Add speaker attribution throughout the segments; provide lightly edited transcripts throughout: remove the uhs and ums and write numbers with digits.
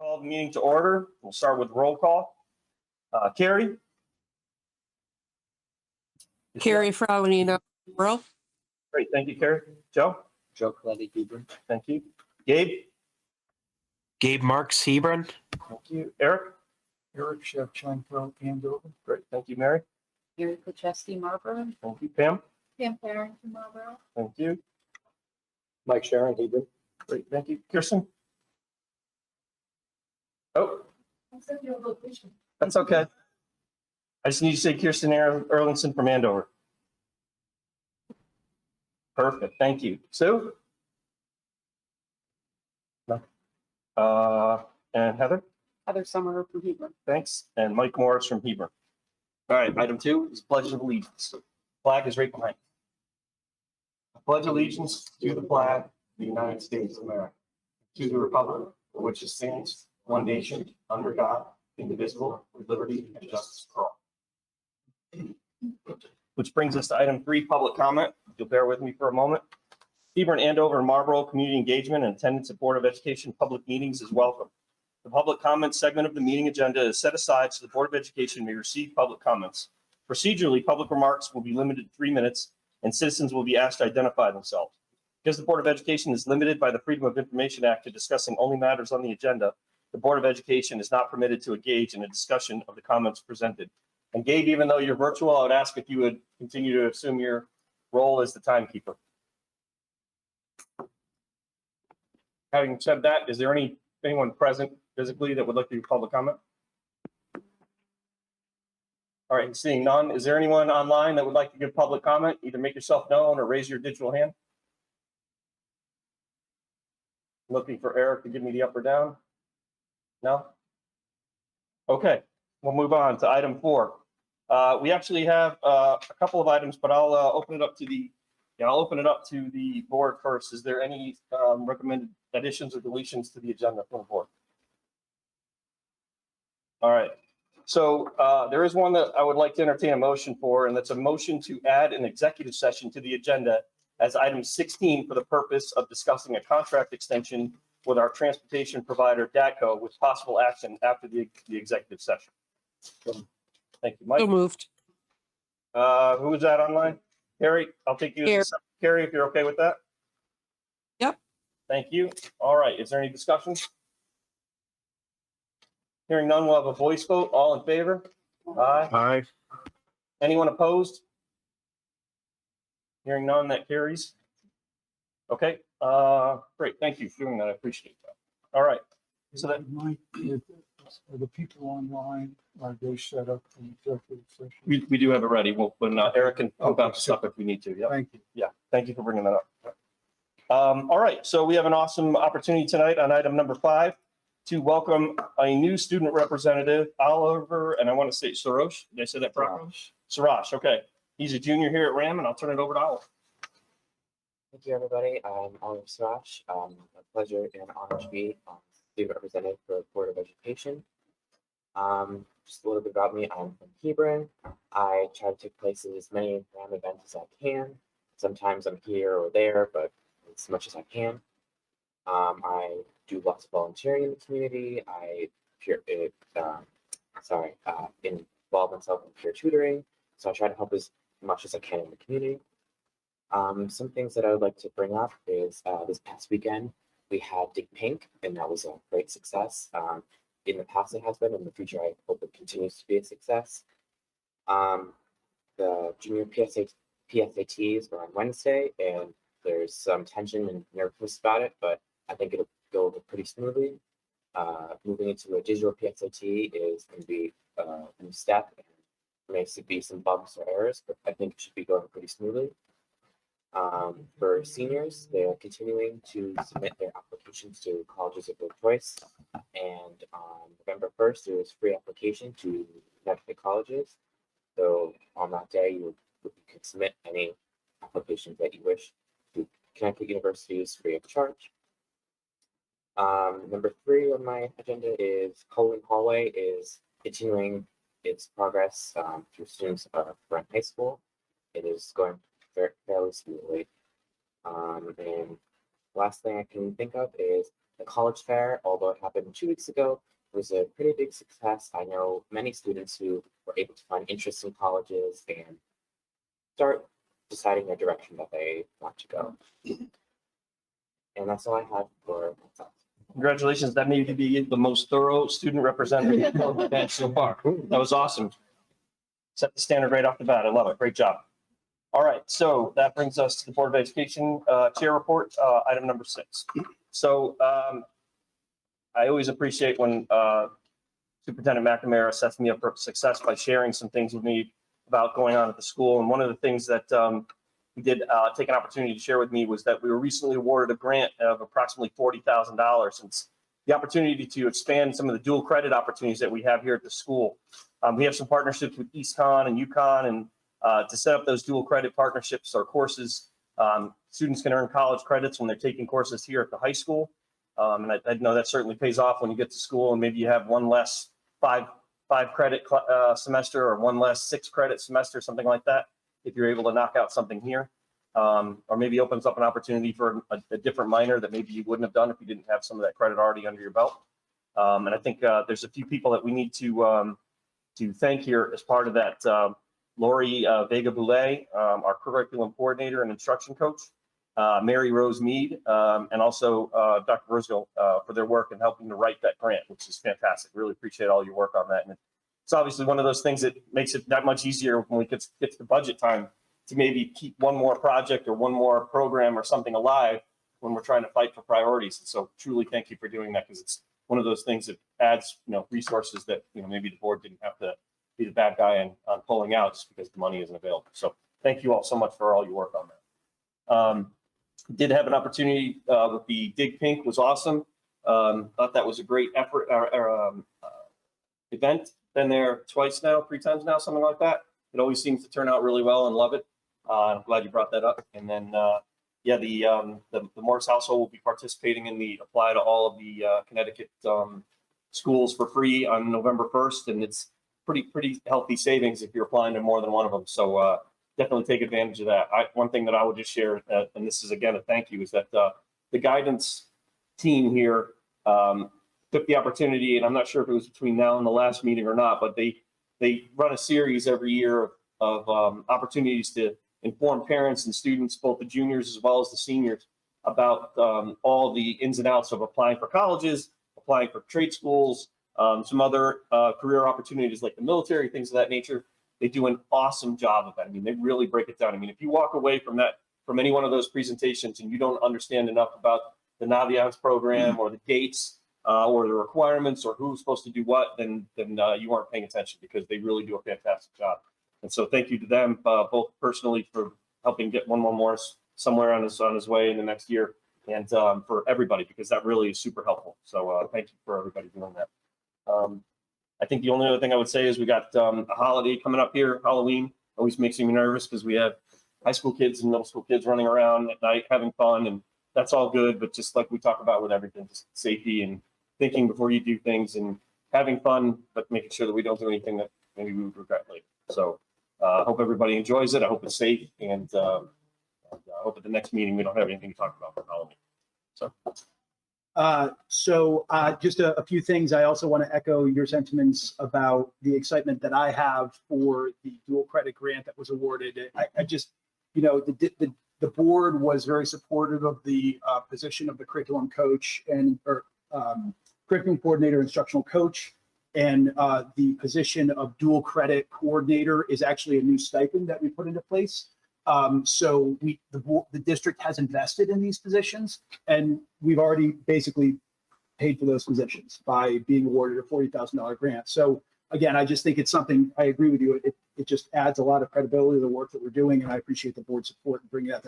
Speaker 1: Call the meeting to order. We'll start with roll call. Carrie?
Speaker 2: Carrie Fraulino. Roll.
Speaker 1: Great, thank you, Carrie. Joe?
Speaker 3: Joe Coletti Hebron.
Speaker 1: Thank you. Gabe?
Speaker 4: Gabe Marks Hebron.
Speaker 1: Thank you. Eric?
Speaker 3: Eric Shevchenko Andover.
Speaker 1: Great, thank you, Mary.
Speaker 5: Gary Kuchesky, Marlboro.
Speaker 1: Thank you, Pam.
Speaker 5: Pam Farrington, Marlboro.
Speaker 1: Thank you.
Speaker 3: Mike Sharon Hebron.
Speaker 1: Great, thank you. Kirsten? Oh,
Speaker 5: I said your location.
Speaker 1: that's okay. I just need to say Kirsten Erlinson from Andover. Perfect, thank you. Sue? No. And Heather?
Speaker 5: Heather Summer from Hebron.
Speaker 1: Thanks. And Mike Morris from Hebron. All right, item 2 is Pledge of Allegiance. Flag is right behind. I pledge allegiance to the flag of the United States of America, to the republic for which it stands, one nation, under God, indivisible, with liberty and justice for all. Which brings us to item 3, public comment. If you'll bear with me for a moment. Hebron, Andover, and Marlboro community engagement and attendance at Board of Education public meetings is welcome. The public comment segment of the meeting agenda is set aside so the Board of Education may receive public comments. Procedurally, public remarks will be limited to 3 minutes, and citizens will be asked to identify themselves. Because the Board of Education is limited by the Freedom of Information Act to discussing only matters on the agenda, the Board of Education is not permitted to engage in a discussion of the comments presented. And Gabe, even though you're virtual, I would ask if you would continue to assume your role as the timekeeper. Having said that, is there anyone present physically that would like to do public comment? All right, seeing none, is there anyone online that would like to give public comment? Either make yourself known or raise your digital hand. Looking for Eric to give me the up or down. No? Okay, we'll move on to item 4. We actually have a couple of items, but I'll open it up to the board first. Is there any recommended additions or deletions to the agenda from the board? All right. So there is one that I would like to entertain a motion for, and that's a motion to add an executive session to the agenda as item 16 for the purpose of discussing a contract extension with our transportation provider, DATCO, with possible action after the executive session. Thank you, Mike.
Speaker 2: So moved.
Speaker 1: Who is that online? Carrie, I'll take you as Carrie, if you're okay with that.
Speaker 2: Yep.
Speaker 1: Thank you. All right. Is there any discussion? Hearing none, we'll have a voice vote. All in favor? Aye.
Speaker 4: Aye.
Speaker 1: Anyone opposed? Hearing none, that carries. Okay. Great. Thank you for doing that. I appreciate that. All right. So that
Speaker 3: Mike, are the people online, are they set up for executive session?
Speaker 1: we do have it ready. We'll when Eric can pump out the stuff if we need to. Yeah.
Speaker 3: Thank you.
Speaker 1: Yeah. Thank you for bringing that up. All right. So we have an awesome opportunity tonight on item number 5 to welcome a new student representative, Oliver, and I want to say Soros. Did I say that properly? Soros. Okay. He's a junior here at RHAM, and I'll turn it over to Oliver.
Speaker 6: Thank you, everybody. I'm Oliver Srach. A pleasure and honor to be student representative for the Board of Education. Just a little bit about me. I'm from Hebron. I try to take place in as many RHAM events as I can. Sometimes I'm here or there, but as much as I can. I do lots of volunteering in the community. I involve myself in peer tutoring. So I try to help as much as I can in the community. Some things that I would like to bring up is this past weekend we had Dig Pink, and that was a great success. In the past it has been, in the future I hope it continues to be a success. The junior PSATs are on Wednesday, and there's some tension and nervousness about it, but I think it'll go over pretty smoothly. Moving into a digital PSAT is going to be a new step, and there may be some bumps or errors, but I think it should be going pretty smoothly. For seniors, they are continuing to submit their applications to colleges of their choice. And on November 1st, there is free application to Connecticut colleges. So on that day, you can submit any applications that you wish to Connecticut universities free of charge. Number 3 on my agenda is Colin Hallway is continuing its progress through students from high school. It is going fairly smoothly. And last thing I can think of is the college fair, although it happened 2 weeks ago, was a pretty big success. I know many students who were able to find interest in colleges and start deciding their direction that they want to go. And that's all I have for myself.
Speaker 1: Congratulations. That may be the most thorough student representative we've had so far. That was awesome. Set the standard right off the bat. I love it. Great job. All right. So that brings us to the Board of Education Chair Report, item number 6. So I always appreciate when Superintendent McNamara sets me up for success by sharing some things with me about going on at the school. And one of the things that he did take an opportunity to share with me was that we were recently awarded a grant of approximately $40,000. It's the opportunity to expand some of the dual credit opportunities that we have here at the school. We have some partnerships with EastCon and UConn, and to set up those dual credit partnerships or courses, students can earn college credits when they're taking courses here at the high school. And I know that certainly pays off when you get to school and maybe you have one less five credit semester or one less 6 credit semester, something like that, if you're able to knock out something here. Or maybe opens up an opportunity for a different minor that maybe you wouldn't have done if you didn't have some of that credit already under your belt. And I think there's a few people that we need to thank here as part of that. Lori Vega Boulay, our curriculum coordinator and instruction coach, Mary Rose Mead, and also Dr. Roseville for their work in helping to write that grant, which is fantastic. Really appreciate all your work on that. And it's obviously one of those things that makes it that much easier when we get to the budget time to maybe keep one more project or one more program or something alive when we're trying to fight for priorities. And so truly thank you for doing that, because it's one of those things that adds, resources that, maybe the board didn't have to be the bad guy on pulling out just because the money isn't available. So thank you all so much for all your work on that. Did have an opportunity with the Dig Pink, was awesome. Thought that was a great effort event. Been there 3 times now, something like that. It always seems to turn out really well and love it. I'm glad you brought that up. And then, the Morris household will be participating in the apply to all of the Connecticut schools for free on November 1st. And it's pretty healthy savings if you're applying to more than one of them. So definitely take advantage of that. One thing that I would just share, and this is again a thank you, is that the guidance team here took the opportunity, and I'm not sure if it was between now and the last meeting or not, but they run a series every year of opportunities to inform parents and students, both the juniors as well as the seniors, about all the ins and outs of applying for colleges, applying for trade schools, some other career opportunities like the military, things of that nature. They do an awesome job of that. I mean, they really break it down. I mean, if you walk away from any one of those presentations and you don't understand enough about the Naviance program or the dates or the requirements or who's supposed to do what, then you aren't paying attention, because they really do a fantastic job. And so thank you to them, both personally for helping get one more Morris somewhere on his way in the next year, and for everybody, because that really is super helpful. So thank you for everybody doing that. I think the only other thing I would say is we got a holiday coming up here. Halloween always makes me nervous because we have high school kids and middle school kids running around at night having fun, and that's all good. But just like we talk about with everything, just safety and thinking before you do things and having fun, but making sure that we don't do anything that maybe we would regret later. So I hope everybody enjoys it. I hope it's safe, and I hope at the next meeting we don't have anything to talk about for Halloween. So.
Speaker 7: Just a few things. I also want to echo your sentiments about the excitement that I have for the dual credit grant that was awarded. I just, the board was very supportive of the position of the curriculum coach or curriculum coordinator, instructional coach, and the position of dual credit coordinator is actually a new stipend that we put into place. So the district has invested in these positions, and we've already basically paid for those positions by being awarded a $40,000 grant. So again, I just think it's something, I agree with you. It just adds a lot of credibility to the work that we're doing, and I appreciate the board's support in bringing that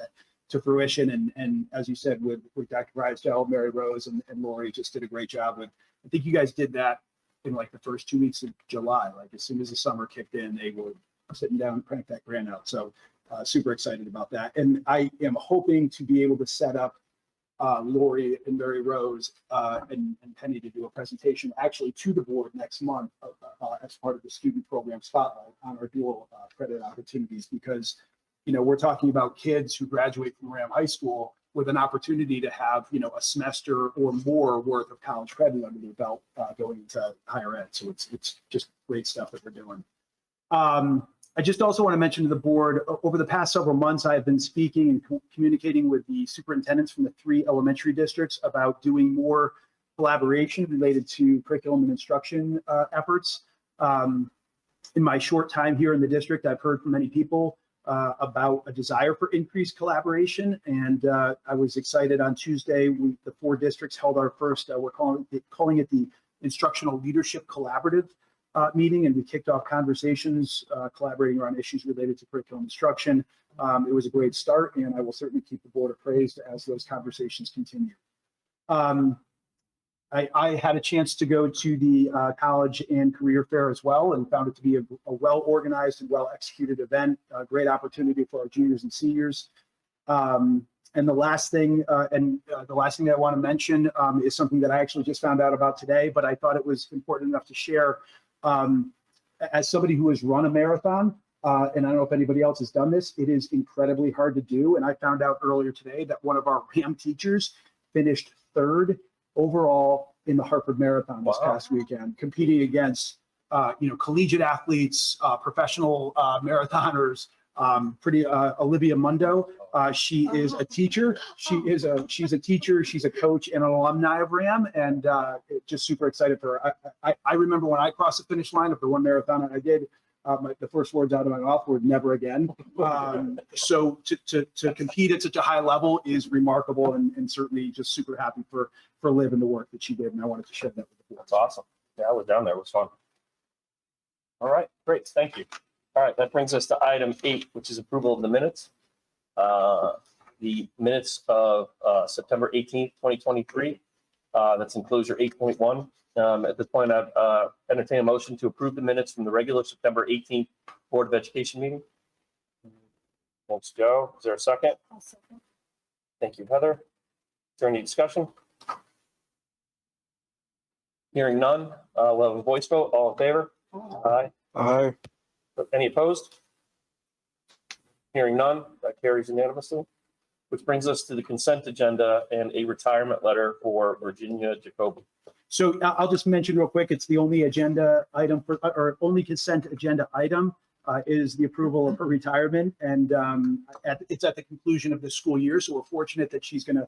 Speaker 7: to fruition. And as you said, with Dr. Drysdale, Mary Rose, and Lori just did a great job with. I think you guys did that in like the first 2 weeks of July. Like as soon as the summer kicked in, they were sitting down and crank that grant out. So super excited about that. And I am hoping to be able to set up Lori and Mary Rose and Penny to do a presentation actually to the board next month as part of the student program spotlight on our dual credit opportunities, because we're talking about kids who graduate from RHAM High School with an opportunity to have, a semester or more worth of college credit under their belt going into higher ed. So it's just great stuff that we're doing. I just also want to mention to the board, over the past several months, I have been speaking and communicating with the superintendents from the 3 elementary districts about doing more collaboration related to curriculum and instruction efforts. In my short time here in the district, I've heard from many people about a desire for increased collaboration. And I was excited on Tuesday, the 4 districts held our first, we're calling it the Instructional Leadership Collaborative meeting, and we kicked off conversations collaborating around issues related to curriculum instruction. It was a great start, and I will certainly keep the board appraised as those conversations continue. I had a chance to go to the college and career fair as well, and found it to be a well-organized and well-executed event, a great opportunity for our juniors and seniors. And the last thing that I want to mention is something that I actually just found out about today, but I thought it was important enough to share. As somebody who has run a marathon, and I don't know if anybody else has done this, it is incredibly hard to do. And I found out earlier today that one of our RHAM teachers finished 3rd overall in the Hartford Marathon this past weekend, competing against, collegiate athletes, professional marathoners. Olivia Mundo. She is a teacher. She's a teacher. She's a coach and an alumni of RHAM, and just super excited for her. I remember when I crossed the finish line of the one marathon I did, the first words out of my mouth were "never again." So to compete at such a high level is remarkable, and certainly just super happy for Liv and the work that she did. And I wanted to share that with the board.
Speaker 1: That's awesome. Yeah, I was down there. It was fun. All right, great. Thank you. All right, that brings us to item 8, which is approval of the minutes. The minutes of September 18th, 2023. That's enclosure 8.1. At this point, I'd entertain a motion to approve the minutes from the regular September 18th Board of Education meeting. Thanks, Joe. Is there a second?
Speaker 5: I'll second.
Speaker 1: Thank you, Heather. Is there any discussion? Hearing none, we'll have a voice vote. All in favor? Aye.
Speaker 3: Aye.
Speaker 1: Any opposed? Hearing none, that carries unanimously. Which brings us to the consent agenda and a retirement letter for Virginia Jacoby.
Speaker 7: So I'll just mention real quick, it's the only agenda item or only consent agenda item is the approval of her retirement. And it's at the conclusion of the school year. So we're fortunate that she's going to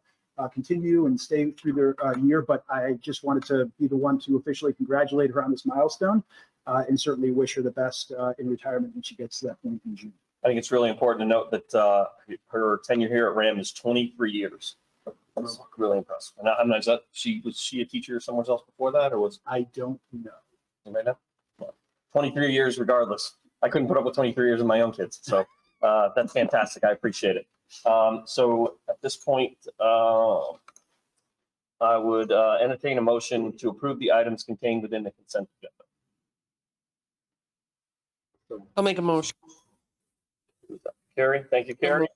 Speaker 7: continue and stay through the year. But I just wanted to be the one to officially congratulate her on this milestone and certainly wish her the best in retirement when she gets to that point in June.
Speaker 1: I think it's really important to note that her tenure here at RHAM is 23 years. That's really impressive. And I'm not, was she a teacher somewhere else before that, or was?
Speaker 7: I don't know.
Speaker 1: You may know. 23 years regardless. I couldn't put up with 23 years of my own kids. So that's fantastic. I appreciate it. So at this point, I would entertain a motion to approve the items contained within the consent agenda.
Speaker 2: I'll make a motion.
Speaker 1: Carrie, thank you, Carrie.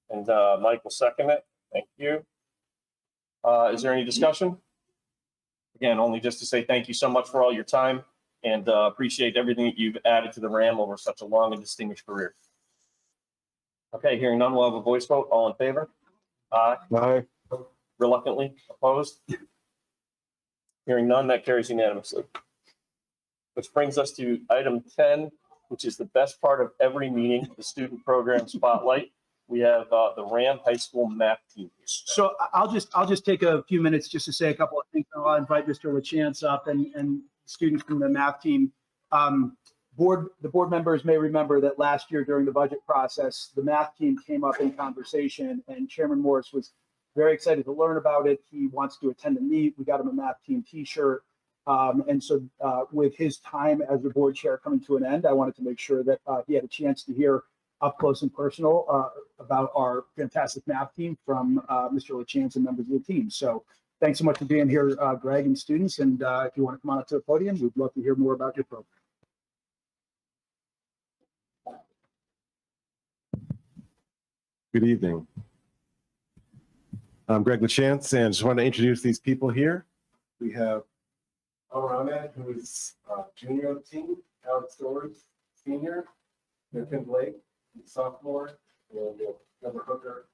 Speaker 1: And Mike will second it. Thank you. Is there any discussion? Again, only just to say thank you so much for all your time and appreciate everything that you've added to the RHAM over such a long and distinguished career. Okay, hearing none, we'll have a voice vote. All in favor? Aye.
Speaker 3: Aye.
Speaker 1: Reluctantly opposed? Hearing none, that carries unanimously. Which brings us to item 10, which is the best part of every meeting, the student program spotlight. We have the RHAM High School math team.
Speaker 7: So I'll just take a few minutes just to say a couple of things. I'll invite Mr. LaChance up and students from the math team. The board members may remember that last year during the budget process, the math team came up in conversation and Chairman Morris was very excited to learn about it. He wants to attend the meet. We got him a math team t-shirt. And so with his time as the board chair coming to an end, I wanted to make sure that he had a chance to hear up close and personal about our fantastic math team from Mr. LaChance and members of the team. So thanks so much for being here, Greg and students. And if you want to come on up to the podium, we'd love to hear more about your program.
Speaker 8: Good evening. I'm Greg LaChance, and just want to introduce these people here. We have RHAM, who is junior on the team, Alex Storrs, senior, Tim Blake, sophomore, and Trevor Hooker,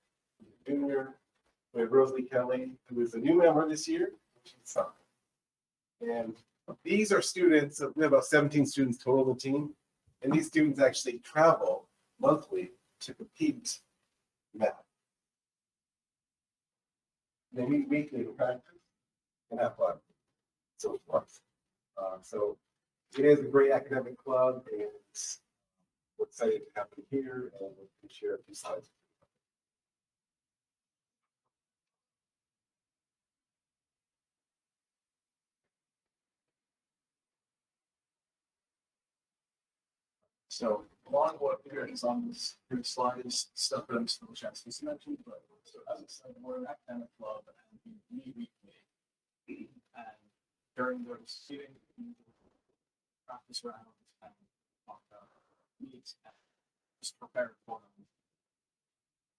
Speaker 8: junior. We have Rosalie Kelly, who is a new member this year. She's summer. And these are students, we have about 17 students total on the team. And these students actually travel monthly to compete in math. They meet weekly to practice and have fun. So it's fun. So it is a great academic club, and we're excited to have them here, and we can share a few slides.
Speaker 9: So a lot of what here is on this here slide is stuff that I'm still Chesty mentioned, but so as I said, we're an academic club and we meet weekly. And during those seating practice rounds and talk about needs and just prepare for them.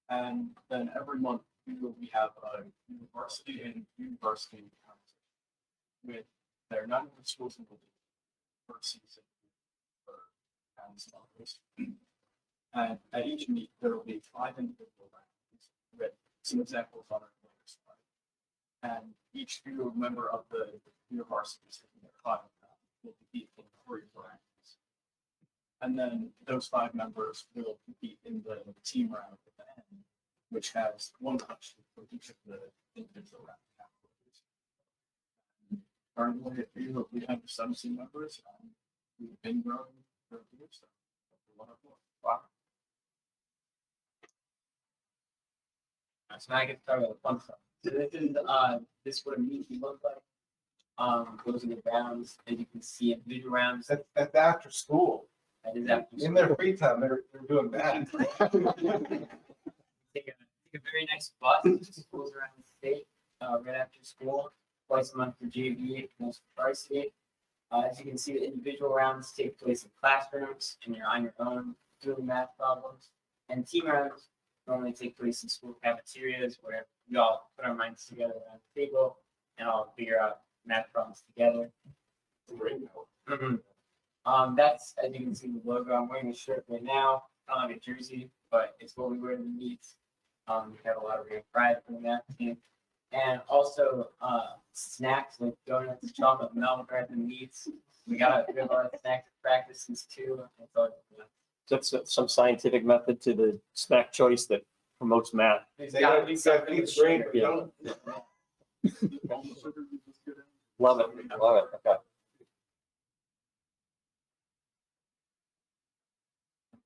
Speaker 9: And then every month we have a university and university conversation with their non schools in the first season for and sponsors. And at each meet, there will be 5 individual rounds with some examples on our later slide. And each member of the university taking their 5 will compete in 3 rounds. And then those 5 members will compete in the team round at the end, which has 1 question for each of the individual round categories. Currently, we have 17 members, and we've been growing for years. So wow.
Speaker 10: So now I get to talk about the fun stuff. So this is what a meeting look like. Goes in the rounds, as you can see, individual rounds.
Speaker 8: That's after school.
Speaker 10: That is after
Speaker 8: In
Speaker 10: school.
Speaker 8: their free time, they're doing that.
Speaker 10: Take a very nice bus to schools around the state, right after school, twice a month for JV, most for varsity. As you can see, the individual rounds take place in classrooms and you're on your own doing math problems. And team rounds normally take place in school cafeterias where we all put our minds together around the table and all figure out math problems together.
Speaker 8: Great.
Speaker 10: That's, as you can see, the logo. I'm wearing a shirt right now. I don't have a jersey, but it's what we wear in the meets. We have a lot of real pride from that team. And also snacks like donuts, chocolate milk right in the meets. We have a lot of snacks practices too. It's always fun.
Speaker 1: That's some scientific method to the snack choice that promotes math.
Speaker 8: They gotta feed the brain, but
Speaker 1: Yeah.
Speaker 8: don't.
Speaker 1: Love it. Love it. Okay.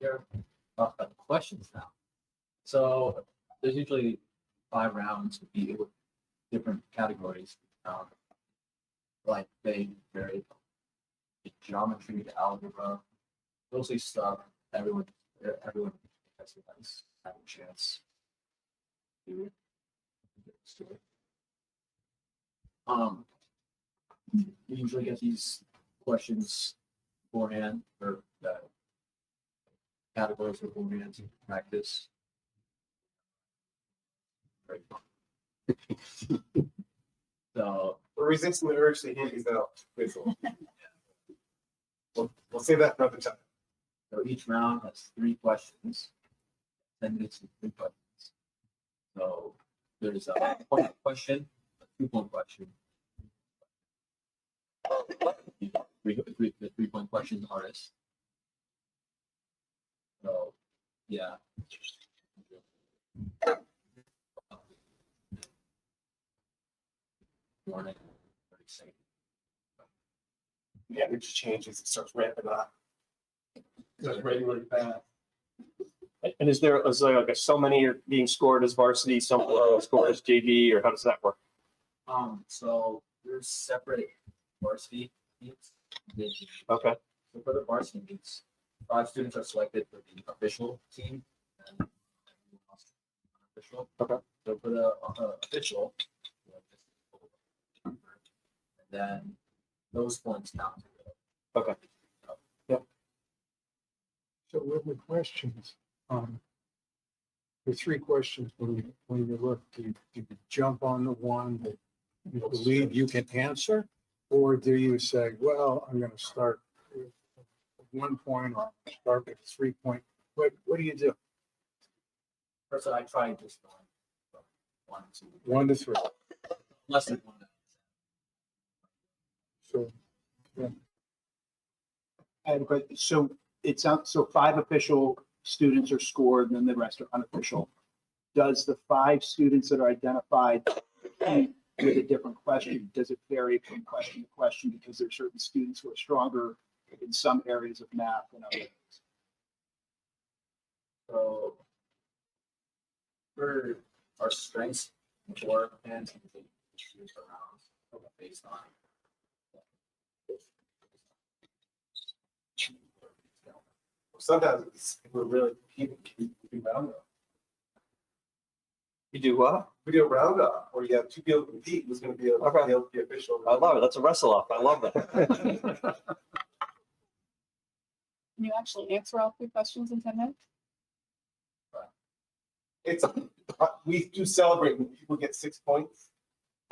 Speaker 9: There are questions now. So there's usually 5 rounds with different categories. Like they vary from geometry to algebra, mostly stuff everyone has a chance. You usually get these questions beforehand or categories beforehand to practice. Very fun. So
Speaker 8: We're resisting the urge to hand these out. Please. We'll save that for another time.
Speaker 9: So each round has 3 questions. 10 minutes and 3 questions. So there's a point question, a 2-point question. The 3-point questions artist. So yeah. Morning. Very exciting.
Speaker 8: Yeah, it just changes. It starts ramping up.
Speaker 9: It's really fast.
Speaker 1: And is there like so many are being scored as varsity, some are scored as JV, or how does that work?
Speaker 9: So there's separate varsity meets.
Speaker 1: Okay.
Speaker 9: So for the varsity meets, 5 students are selected for the official team and everyone else unofficial.
Speaker 1: Okay.
Speaker 9: So for the official, and then those points count.
Speaker 1: Okay.
Speaker 3: So with the questions, the 3 questions, when you look, do you jump on the one that you believe you can answer? Or do you say, well, I'm gonna start with 1 point or start with 3 point? What do you do?
Speaker 9: First, I tried just one. 1, 2,
Speaker 3: 1 to 3.
Speaker 9: less than 1.
Speaker 3: So
Speaker 7: And, but, so it's out, so 5 official students are scored and then the rest are unofficial. Does the 5 students that are identified with a different question, does it vary from question to question because there are certain students who are stronger in some areas of math than others?
Speaker 9: So for our strengths, for and choose around based on.
Speaker 8: Sometimes we're really competing, we do round up.
Speaker 1: You do what?
Speaker 8: We do a round up where you have 2 people compete, who's gonna be able
Speaker 1: Okay.
Speaker 8: to be able to be official.
Speaker 1: I love it. That's a wrestle off. I love that.
Speaker 5: Can you actually answer all 3 questions in 10 minutes?
Speaker 8: It's, we do celebrate when people get 6 points.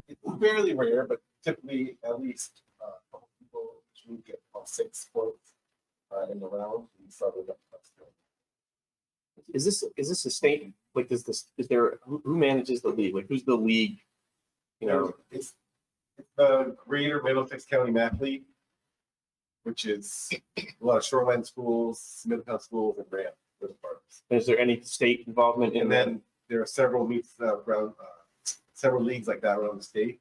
Speaker 8: It's fairly rare, but typically at least a couple people usually get about 6 points in the round. We celebrate that.
Speaker 1: Is this a state, like, is there, who manages the league? Like, who's the league? You know,
Speaker 8: It's the Greater Middlesex County Math League, which is a lot of shoreline schools, Middletown schools, and RHAM. Those parts.
Speaker 1: is there any state involvement in
Speaker 8: And
Speaker 1: that?
Speaker 8: then there are several meets around, several leagues like that around the state.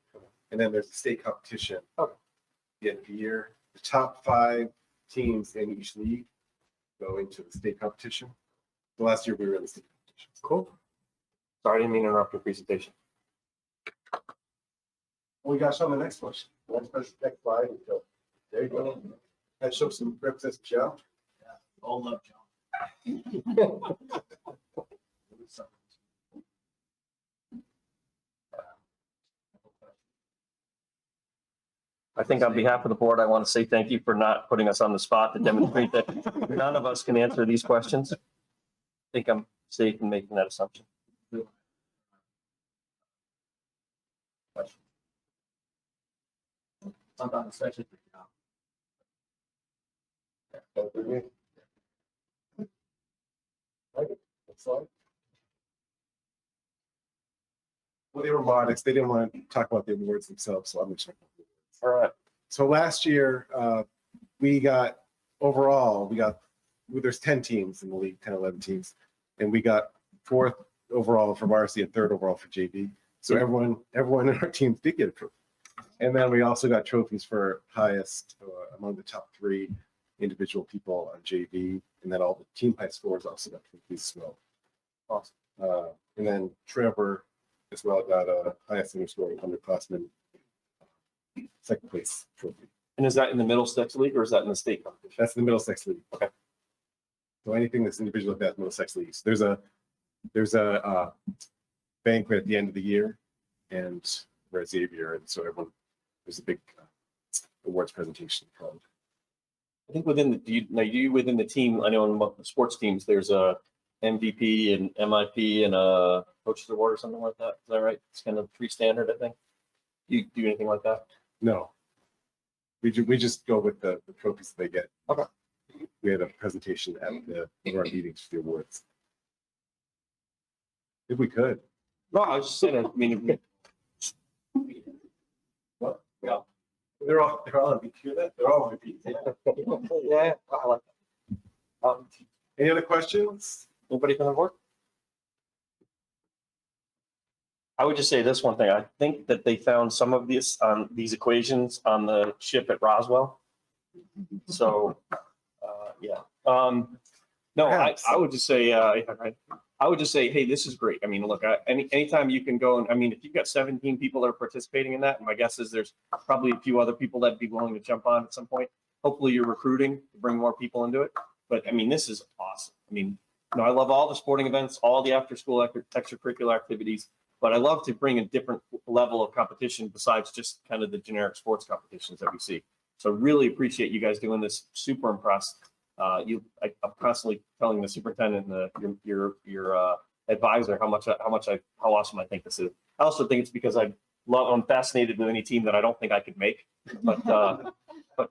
Speaker 8: And then there's a state competition.
Speaker 1: Okay.
Speaker 8: At the end of the year, the top 5 teams in each league go into the state competition. The last year we were in the state competition.
Speaker 1: Cool. Sorry, I didn't mean to interrupt your presentation.
Speaker 8: We got some on the next question. Next slide. There you go. That shows some represents Joe.
Speaker 9: All love, John.
Speaker 1: I think on behalf of the board, I want to say thank you for not putting us on the spot to demonstrate that none of us can answer these questions. I think I'm safe in making that assumption.
Speaker 9: Sometimes especially for you.
Speaker 8: Next slide. Well, they were modest. They didn't want to talk about the awards themselves, so I'm just.
Speaker 1: All right.
Speaker 8: So last year, we got, overall, there's 10 teams in the league, 10, 11 teams. And we got 4th overall for varsity and 3rd overall for JV. So everyone in our teams did get a trophy. And then we also got trophies for highest among the top 3 individual people on JV. And then all the team high scores also got trophies as well. Awesome. And then Trevor as well got a highest underscore underclassman 2nd place trophy.
Speaker 1: And is that in the Middlesex League or is that in the state competition?
Speaker 8: That's the Middlesex League.
Speaker 1: Okay.
Speaker 8: So anything that's individual like that, Middlesex Leagues. There's a banquet at the end of the year, and we're at Xavier, and so everyone, there's a big awards presentation called.
Speaker 1: I think within within the team, I know in the sports teams, there's a MVP and MIP and a coach's award or something like that. Is that right? It's kind of pre-standard, I think. Do you do anything like that?
Speaker 8: No. We just go with the trophies that they get.
Speaker 1: Okay.
Speaker 8: We had a presentation at one of our meetings for the awards. If we could.
Speaker 1: No, I was just saying, I mean,
Speaker 8: What? Yeah. They're all MVP. Hear that? They're all MVP.
Speaker 1: yeah, I like that.
Speaker 8: Any other questions?
Speaker 1: Anybody from the board? I would just say this one thing. I think that they found some of these equations on the ship at Roswell. So, yeah. No,
Speaker 8: Perhaps.
Speaker 1: I would just say, I would just say, hey, this is great. I mean, look, anytime you can go and, I mean, if you've got 17 people that are participating in that, my guess is there's probably a few other people that'd be willing to jump on at some point. Hopefully you're recruiting to bring more people into it. But I mean, this is awesome. I mean, I love all the sporting events, all the after-school extracurricular activities, but I love to bring a different level of competition besides just kind of the generic sports competitions that we see. So really appreciate you guys doing this. Super impressed. I'm constantly telling the superintendent and your advisor how awesome I think this is. I also think it's because I'm fascinated with any team that I don't think I could make, but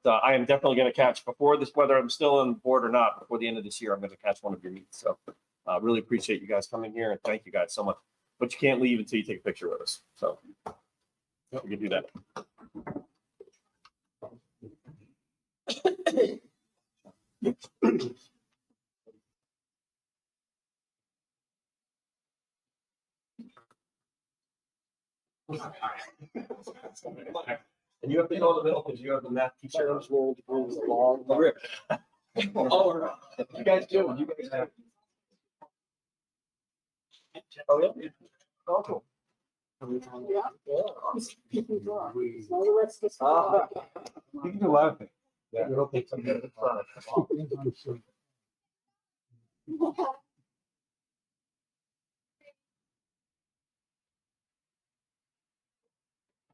Speaker 1: I am definitely going to catch before this, whether I'm still on board or not, before the end of this year, I'm going to catch one of your meets. So really appreciate you guys coming here and thank you guys so much. but you can't leave until you take a picture with us. So we can do that. And you have to go in the middle because you have the math teacher.
Speaker 7: Oh, you guys do. You guys have.
Speaker 1: Oh, yeah. Oh, cool.
Speaker 5: Yeah.
Speaker 3: You can do a lot of things.
Speaker 1: Yeah. It'll take some minutes.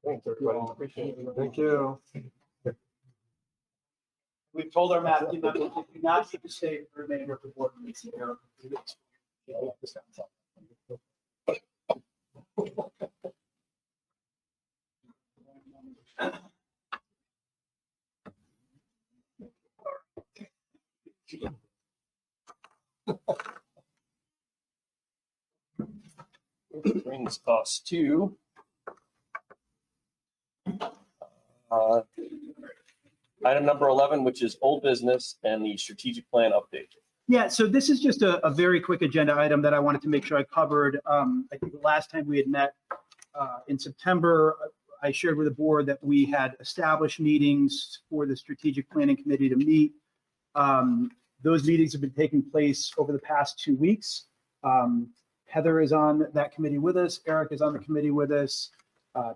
Speaker 1: Thanks, everybody. Appreciate it.
Speaker 3: Thank you.
Speaker 7: We've told our math team members, if you not need to stay for the remainder of the board meeting.
Speaker 1: Brings us to item number 11, which is old business and the strategic plan update.
Speaker 7: Yeah, so this is just a very quick agenda item that I wanted to make sure I covered. I think the last time we had met in September, I shared with the board that we had established meetings for the strategic planning committee to meet. Those meetings have been taking place over the past 2 weeks. Heather is on that committee with us. Eric is on the committee with us.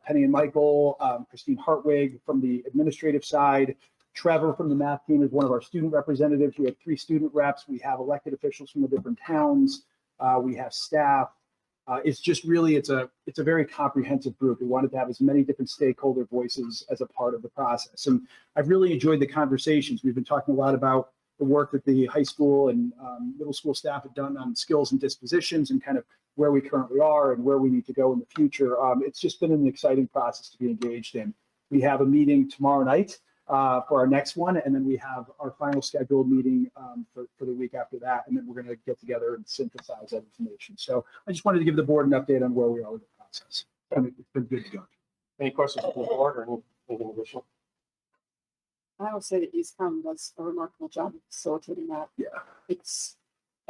Speaker 7: Penny and Michael, Christine Hartwig from the administrative side. Trevor from the math team is one of our student representatives. We have 3 student reps. We have elected officials from the different towns. We have staff. It's just really, it's a very comprehensive group. We wanted to have as many different stakeholder voices as a part of the process. And I've really enjoyed the conversations. We've been talking a lot about the work that the high school and middle school staff have done on skills and dispositions and kind of where we currently are and where we need to go in the future. It's just been an exciting process to be engaged in. We have a meeting tomorrow night for our next one, and then we have our final scheduled meeting for the week after that, and then we're going to get together and synthesize that information. So I just wanted to give the board an update on where we are with the process. It's been good to go.
Speaker 1: Any questions from the board or anything additional?
Speaker 5: I would say that EastCom does a remarkable job of facilitating that.
Speaker 7: Yeah.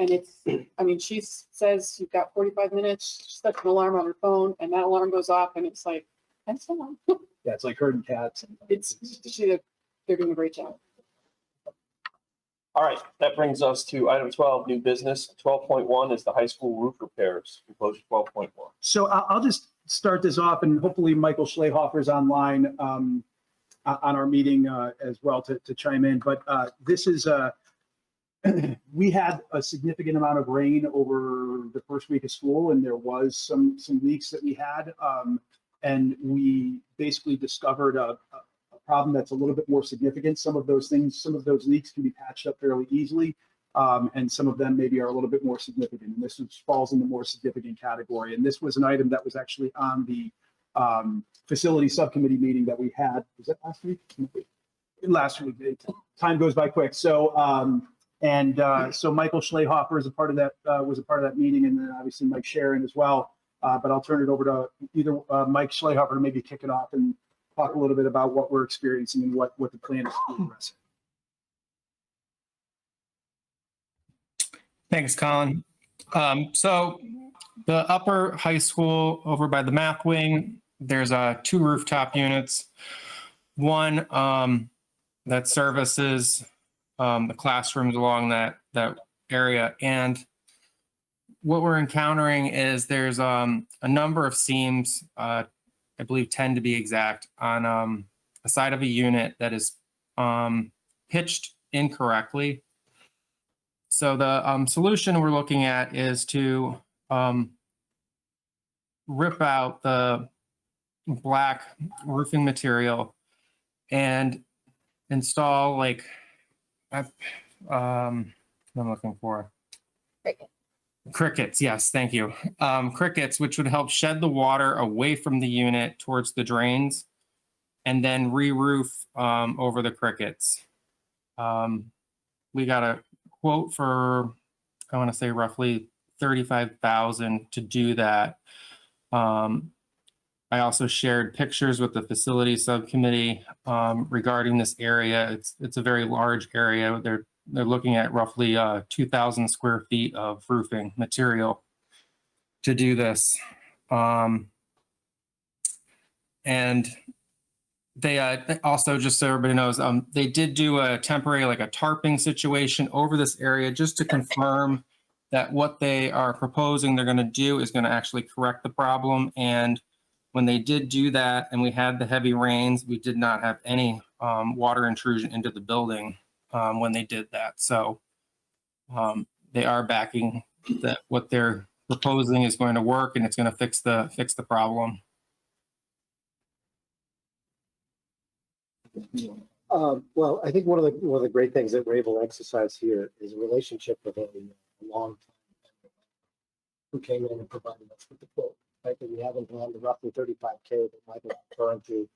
Speaker 5: I mean, she says you've got 45 minutes, she sets an alarm on her phone, and that alarm goes off, and it's like, that's so long.
Speaker 7: Yeah, it's like herding cats.
Speaker 5: They're doing a great job.
Speaker 1: All right, that brings us to item 12, new business. 12.1 is the high school roof repairs. Proposed 12.1.
Speaker 7: So I'll just start this off, and hopefully Michael Schlehofer's online on our meeting as well to chime in. But this is we had a significant amount of rain over the first week of school, and there was some leaks that we had, and we basically discovered a problem that's a little bit more significant. Some of those leaks can be patched up fairly easily, and some of them maybe are a little bit more significant. And this falls in the more significant category. And this was an item that was actually on the facility subcommittee meeting that we had. Was that last week? Last week. Time goes by quick. So so Michael Schlehofer is a part of that. Was a part of that meeting, and then obviously Mike Sharon as well. But I'll turn it over to either Mike Schlehofer to maybe kick it off and talk a little bit about what we're experiencing and what the plan is to address it.
Speaker 11: Thanks, Colin. So the upper high school over by the math wing, there's 2 rooftop units. One that services the classrooms along that area. And what we're encountering is there's a number of seams, I believe 10 to be exact, on a side of a unit that is pitched incorrectly. So the solution we're looking at is to rip out the black roofing material and install what I'm looking for. Crickets, yes, thank you. Crickets, which would help shed the water away from the unit towards the drains, and then re-roof over the crickets. We got a quote for, I want to say roughly $35,000 to do that. I also shared pictures with the facility subcommittee regarding this area. It's a very large area. They're looking at roughly 2,000 square feet of roofing material to do this. And they also, just so everybody knows, they did do a temporary, like a tarping situation over this area just to confirm that what they are proposing they're going to do is going to actually correct the problem. And when they did do that and we had the heavy rains, we did not have any water intrusion into the building when they did that. So they are backing that what they're proposing is going to work and it's going to fix the problem.
Speaker 12: Well, I think one of the great things that we're able to exercise here is a relationship with a long time who came in and provided us with the quote. Right, that we haven't had the roughly 35K that Michael referring to.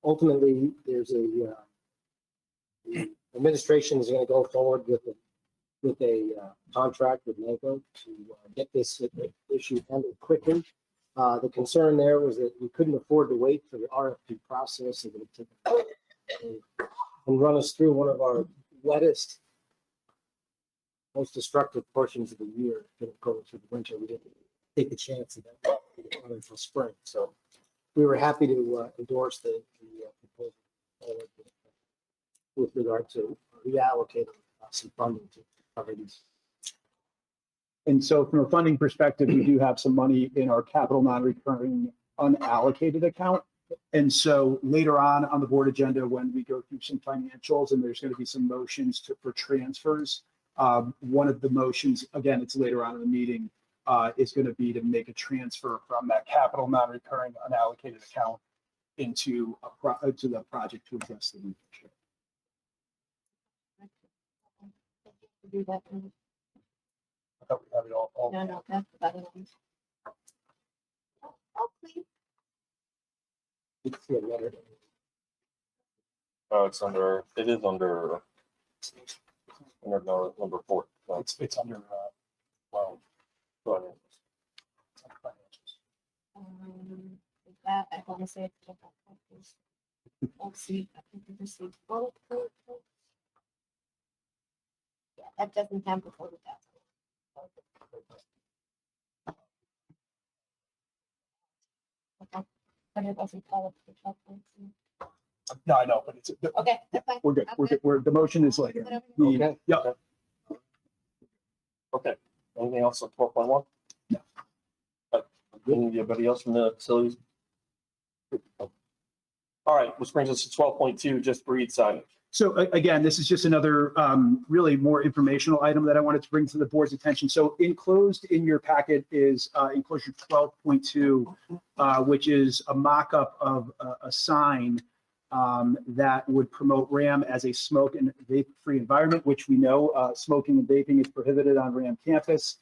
Speaker 12: Ultimately, there's the administration is going to go forward with a contract with NACO to get this issue handled quickly. The concern there was that we couldn't afford to wait for the RFP process and run us through one of our wettest, most destructive portions of the year. Go through the winter, we didn't take the chance of that until spring. So we were happy to endorse the proposal with regard to reallocating some funding to cover these.
Speaker 7: And so from a funding perspective, we do have some money in our capital non-recurring unallocated account. And so later on the board agenda, when we go through some financials and there's going to be some motions for transfers, one of the motions, again, it's later on in the meeting, is going to be to make a transfer from that capital non-recurring unallocated account into to the project to address the roof issue.
Speaker 13: Do that.
Speaker 7: I thought we have it all.
Speaker 13: No, that's about it. Oh, please.
Speaker 12: It's the letter.
Speaker 1: Oh, it is under number 4.
Speaker 7: It's under well, it's under financials.
Speaker 13: With that, I want to say it's just that. Let's see. I think we received both. Yeah, that doesn't have before with that. Okay. But it doesn't tell us the chocolate.
Speaker 7: No, I know, but it's
Speaker 13: Okay, that's fine.
Speaker 7: we're good. We're good. The motion is later.
Speaker 12: Okay.
Speaker 7: Yeah.
Speaker 1: Okay. Anything else on 12.1?
Speaker 7: No.
Speaker 1: Anybody else from the facilities? All right, which brings us to 12.2, just breathe signage.
Speaker 7: So again, this is just another really more informational item that I wanted to bring to the board's attention. So enclosed in your packet is enclosure 12.2, which is a mock-up of a sign that would promote RHAM as a smoke and vape-free environment, which we know smoking and vaping is prohibited on RHAM campus.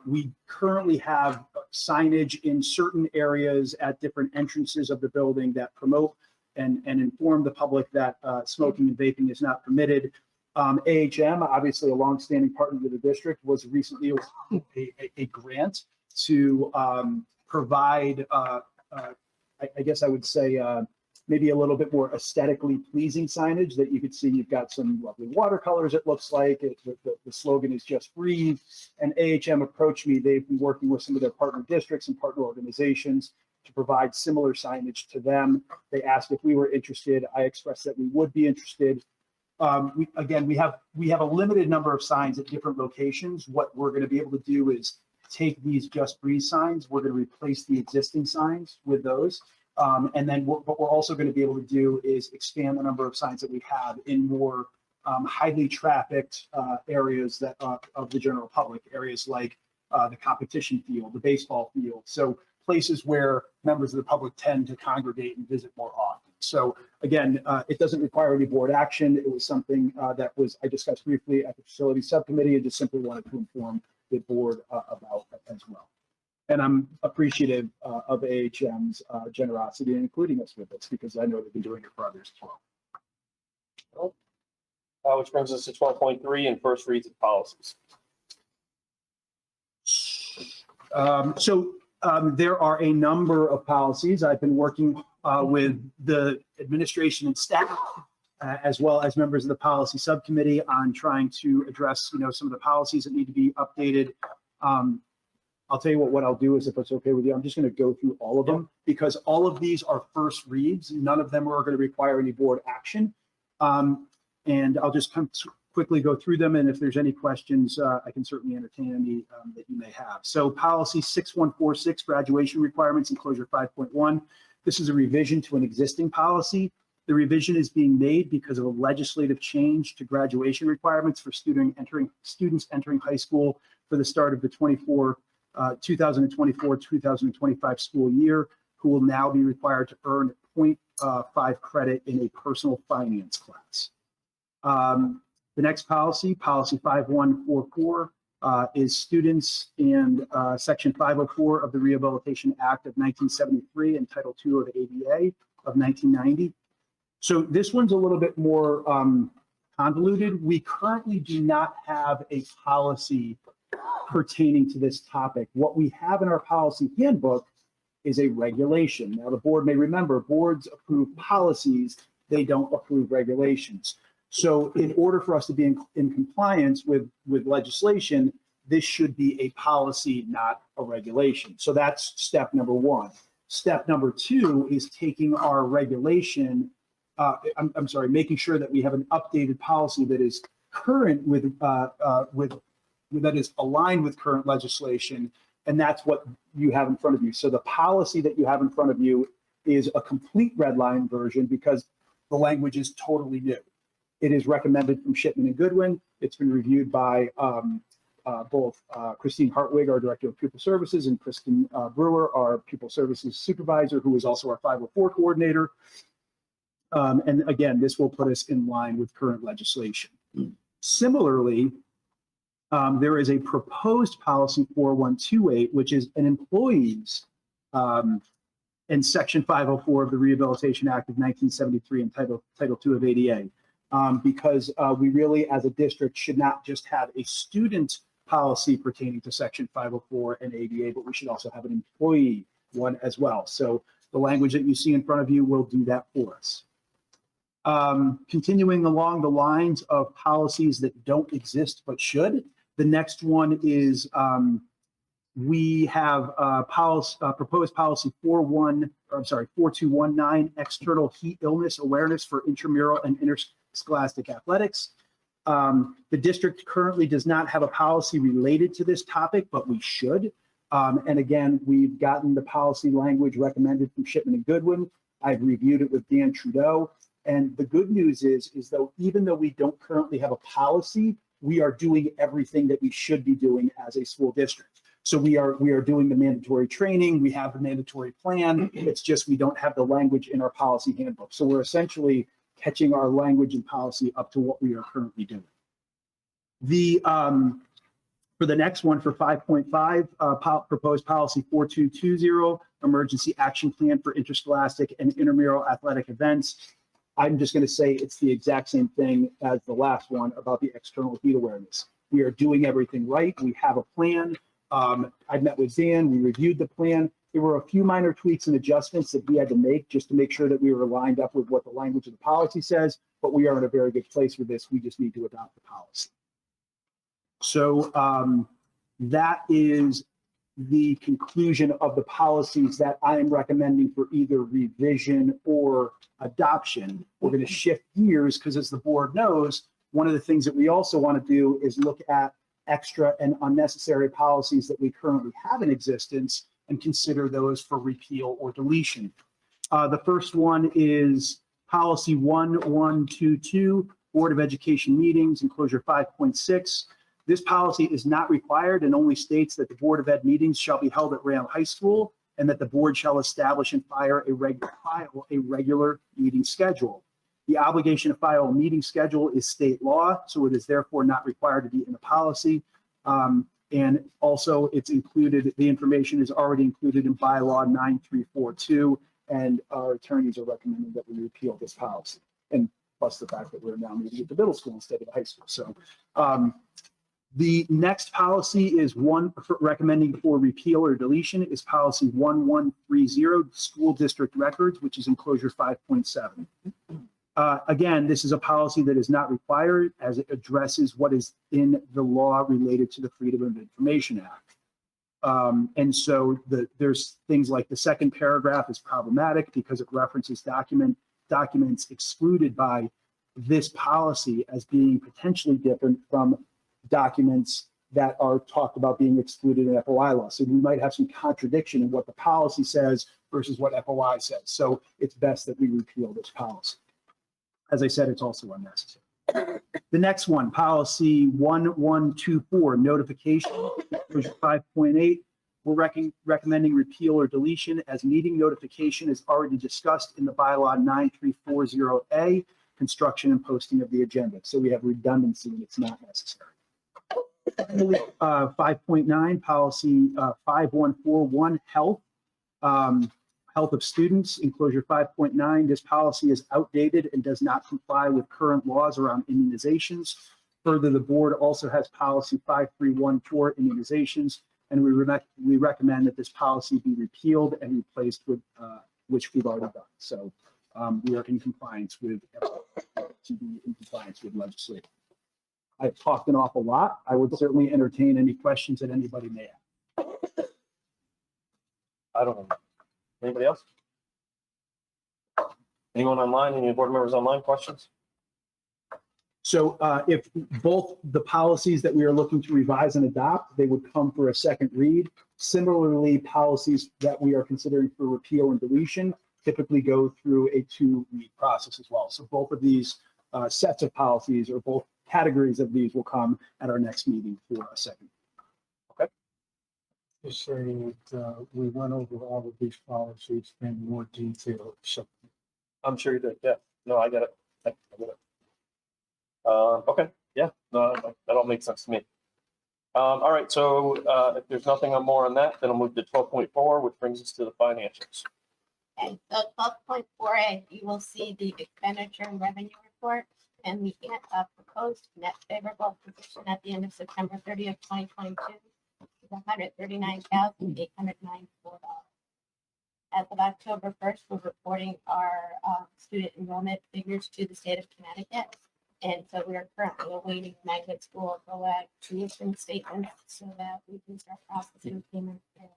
Speaker 7: We currently have signage in certain areas at different entrances of the building that promote and inform the public that smoking and vaping is not permitted. AHM, obviously a longstanding partner of the district, was recently a grant to provide, I guess I would say, maybe a little bit more aesthetically pleasing signage that you could see. You've got some lovely watercolors, it looks like. The slogan is just breathe. And AHM approached me. They've been working with some of their partner districts and partner organizations to provide similar signage to them. They asked if we were interested. I expressed that we would be interested. We have a limited number of signs at different locations. What we're going to be able to do is take these Just Breathe signs. We're going to replace the existing signs with those. And then what we're also going to be able to do is expand the number of signs that we have in more highly trafficked areas that of the general public, areas like the competition field, the baseball field. So places where members of the public tend to congregate and visit more often. So again, it doesn't require any board action. It was something that I discussed briefly at the facility subcommittee and just simply wanted to inform the board about as well. And I'm appreciative of AHM's generosity in including us with this because I know they've been doing it for others as well.
Speaker 1: Which brings us to 12.3 and first reads of policies.
Speaker 7: There are a number of policies. I've been working with the administration and staff, as well as members of the policy subcommittee on trying to address, some of the policies that need to be updated. I'll tell you what I'll do is, if it's okay with you, I'm just going to go through all of them because all of these are first reads. None of them are going to require any board action. And I'll just quickly go through them. And if there's any questions, I can certainly entertain any that you may have. So policy 6146, graduation requirements, enclosure 5.1. This is a revision to an existing policy. The revision is being made because of a legislative change to graduation requirements for students entering high school for the start of the 2024-2025 school year, who will now be required to earn 0.5 credit in a personal finance class. The next policy, policy 5144, is students and section 504 of the Rehabilitation Act of 1973 and Title II of the ADA of 1990. So this one's a little bit more convoluted. We currently do not have a policy pertaining to this topic. What we have in our policy handbook is a regulation. Now, the board may remember, boards approve policies, they don't approve regulations. So in order for us to be in compliance with legislation, this should be a policy, not a regulation. So that's step number one. Step number two is taking our regulation, making sure that we have an updated policy that is current that is aligned with current legislation. And that's what you have in front of you. So the policy that you have in front of you is a complete red line version because the language is totally new. It is recommended from Shipman and Goodwin. It's been reviewed by both Christine Hartwig, our Director of Pupil Services, and Kristen Brewer, our Pupil Services Supervisor, who is also our 504 coordinator. And again, this will put us in line with current legislation. Similarly, there is a proposed policy 4128, which is an employee's in section 504 of the Rehabilitation Act of 1973 and Title II of ADA. Because we really, as a district, should not just have a student policy pertaining to section 504 and ADA, but we should also have an employee one as well. So the language that you see in front of you will do that for us. Continuing along the lines of policies that don't exist but should, the next one is we have proposed policy 4219, external heat illness awareness for intramural and interscholastic athletics. The district currently does not have a policy related to this topic, but we should. And again, we've gotten the policy language recommended from Shipman and Goodwin. I've reviewed it with Dan Trudeau. And the good news is though, even though we don't currently have a policy, we are doing everything that we should be doing as a school district. So we are doing the mandatory training. We have the mandatory plan. It's just we don't have the language in our policy handbook. So we're essentially catching our language and policy up to what we are currently doing. For the next one, for 5.5, proposed policy 4220, emergency action plan for interscholastic and intramural athletic events. I'm just going to say it's the exact same thing as the last one about the external heat awareness. We are doing everything right. We have a plan. I met with Dan. We reviewed the plan. There were a few minor tweaks and adjustments that we had to make just to make sure that we were lined up with what the language of the policy says, but we are in a very good place with this. We just need to adopt the policy. So that is the conclusion of the policies that I am recommending for either revision or adoption. We're going to shift gears because, as the board knows, one of the things that we also want to do is look at extra and unnecessary policies that we currently have in existence and consider those for repeal or deletion. The first one is policy 1122, Board of Education meetings, enclosure 5.6. This policy is not required and only states that the Board of Ed meetings shall be held at RHAM High School and that the board shall establish and file a regular meeting schedule. The obligation to file a meeting schedule is state law, so it is therefore not required to be in the policy. And also it's included, the information is already included in bylaw 9342, and our attorneys are recommending that we repeal this policy. And plus the fact that we're now meeting at the middle school instead of the high school. So The next policy is recommending for repeal or deletion is policy 1130, school district records, which is enclosure 5.7. Again, this is a policy that is not required as it addresses what is in the law related to the Freedom of Information Act. And so there's things like the second paragraph is problematic because it references documents excluded by this policy as being potentially different from documents that are talked about being excluded in FOI law. So we might have some contradiction in what the policy says versus what FOI says. So it's best that we repeal this policy. As I said, it's also unnecessary. The next one, policy 1124, notification, 5.8. We're recommending repeal or deletion as meeting notification is already discussed in the bylaw 9340A, construction and posting of the agenda. So we have redundancy and it's not necessary. 5.9, policy 5141, health. Health of students, enclosure 5.9. This policy is outdated and does not comply with current laws around immunizations. Further, the board also has policy 5314, immunizations, and we recommend that this policy be repealed and replaced with which we've already done. So we are in compliance with legislation. I've talked an awful lot. I would certainly entertain any questions that anybody may have.
Speaker 1: I don't know. Anybody else? Anyone online? Any board members online? Questions?
Speaker 7: So if both the policies that we are looking to revise and adopt, they would come for a second read. Similarly, policies that we are considering for repeal and deletion typically go through a 2-read process as well. So both of these sets of policies or both categories of these will come at our next meeting for a second.
Speaker 3: Just saying that we went over all of these policies in more detail. So
Speaker 1: I'm sure you did. Yeah. No, I get it. I get it. Okay. Yeah. No, that all makes sense to me. All right. So if there's nothing more on that, then I'll move to 12.4, which brings us to the financials.
Speaker 13: And so 12.4A, you will see the expenditure and revenue report and the proposed net favorable position at the end of September 30th, 2022. $139,894. As of October 1st, we're reporting our student enrollment figures to the state of Connecticut. And so we are currently awaiting magnet school GOAG tuition statements so that we can start processing payments there.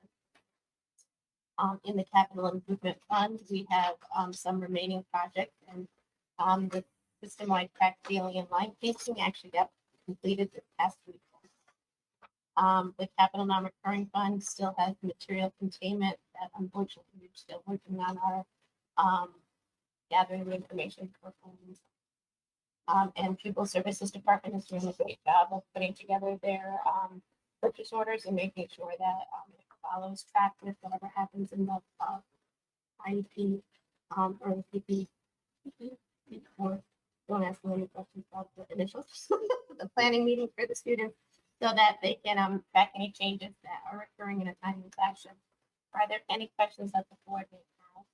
Speaker 13: In the capital improvement fund, we have some remaining projects and the system-wide crack sealing and line painting actually got completed this past week. The capital non-recurring fund still has material containment that unfortunately we're still working on our gathering the information for funds. And Pupil Services Department is doing a great job of putting together their purchase orders and making sure that it follows track with whatever happens in the IEP or the PP. Or don't ask me any questions about the initials. The planning meeting for the students, so that they can track any changes that are occurring in a timely fashion. Are there any questions that the board may have?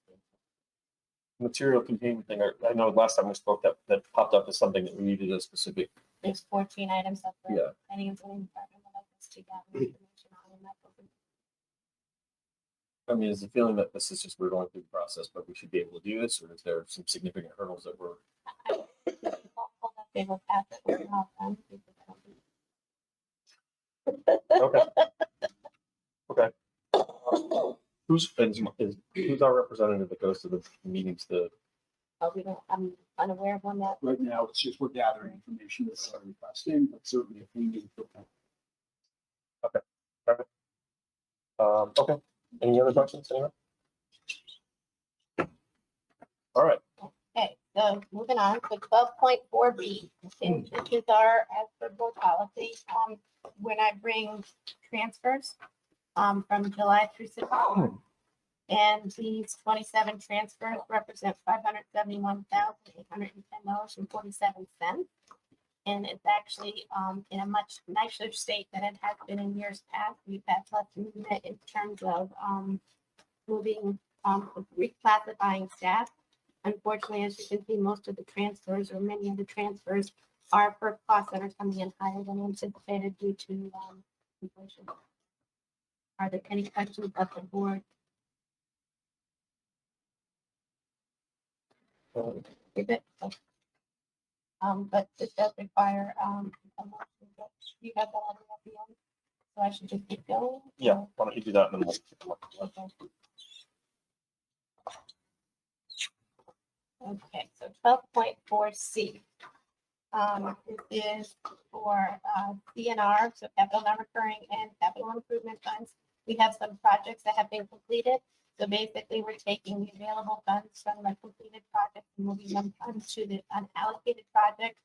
Speaker 1: Material containment thing. I know last time we spoke that popped up as something that we needed a specific.
Speaker 13: There's 14 items that the
Speaker 1: Yeah.
Speaker 13: planning and zoning department would like us to gather information on, and that's what we-
Speaker 1: I mean, is the feeling that this is just we're going through the process, but we should be able to do this, or is there some significant hurdles that we're?
Speaker 13: hopeful that they will pass it with all of them, because I don't think-
Speaker 1: Okay. Okay. Who's our representative that goes to the meetings?
Speaker 13: I'm unaware of one that.
Speaker 7: Right now, it's just we're gathering information that's already requesting, but certainly if we need to.
Speaker 1: Okay. Perfect. Okay. Any other questions, anyone? All right.
Speaker 13: Okay, so moving on to 12.4B, this is our as per board policy. When I bring transfers from July through September, and these 27 transfers represent $571,810.47. And it's actually in a much nicer state than it has been in years past. We've had less movement in terms of moving, reclassifying staff. Unfortunately, as you can see, most of the transfers or many of the transfers are for costs that are coming in higher than anticipated due to inflation. Are there any questions of the board? Is it? But this does require a motion. You have that on the end, so I should just keep going.
Speaker 1: Yeah, why don't you do that in a moment?
Speaker 13: Okay. Okay, so 12.4C. It is for CNR, so capital non-recurring and capital improvement funds. We have some projects that have been completed. So basically, we're taking the available funds from the completed project and moving them onto the unallocated project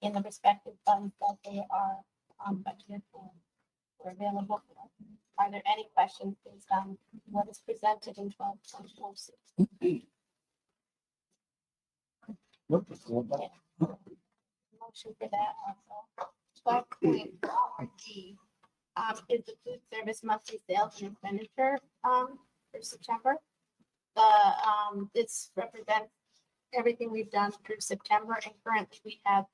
Speaker 13: in the respective funds that they are budgeted for or available for. Are there any questions based on what is presented in 12.4C? Motion for that also. 12.4D is the food service monthly sales and expenditure for September. This represents everything we've done through September, and currently we have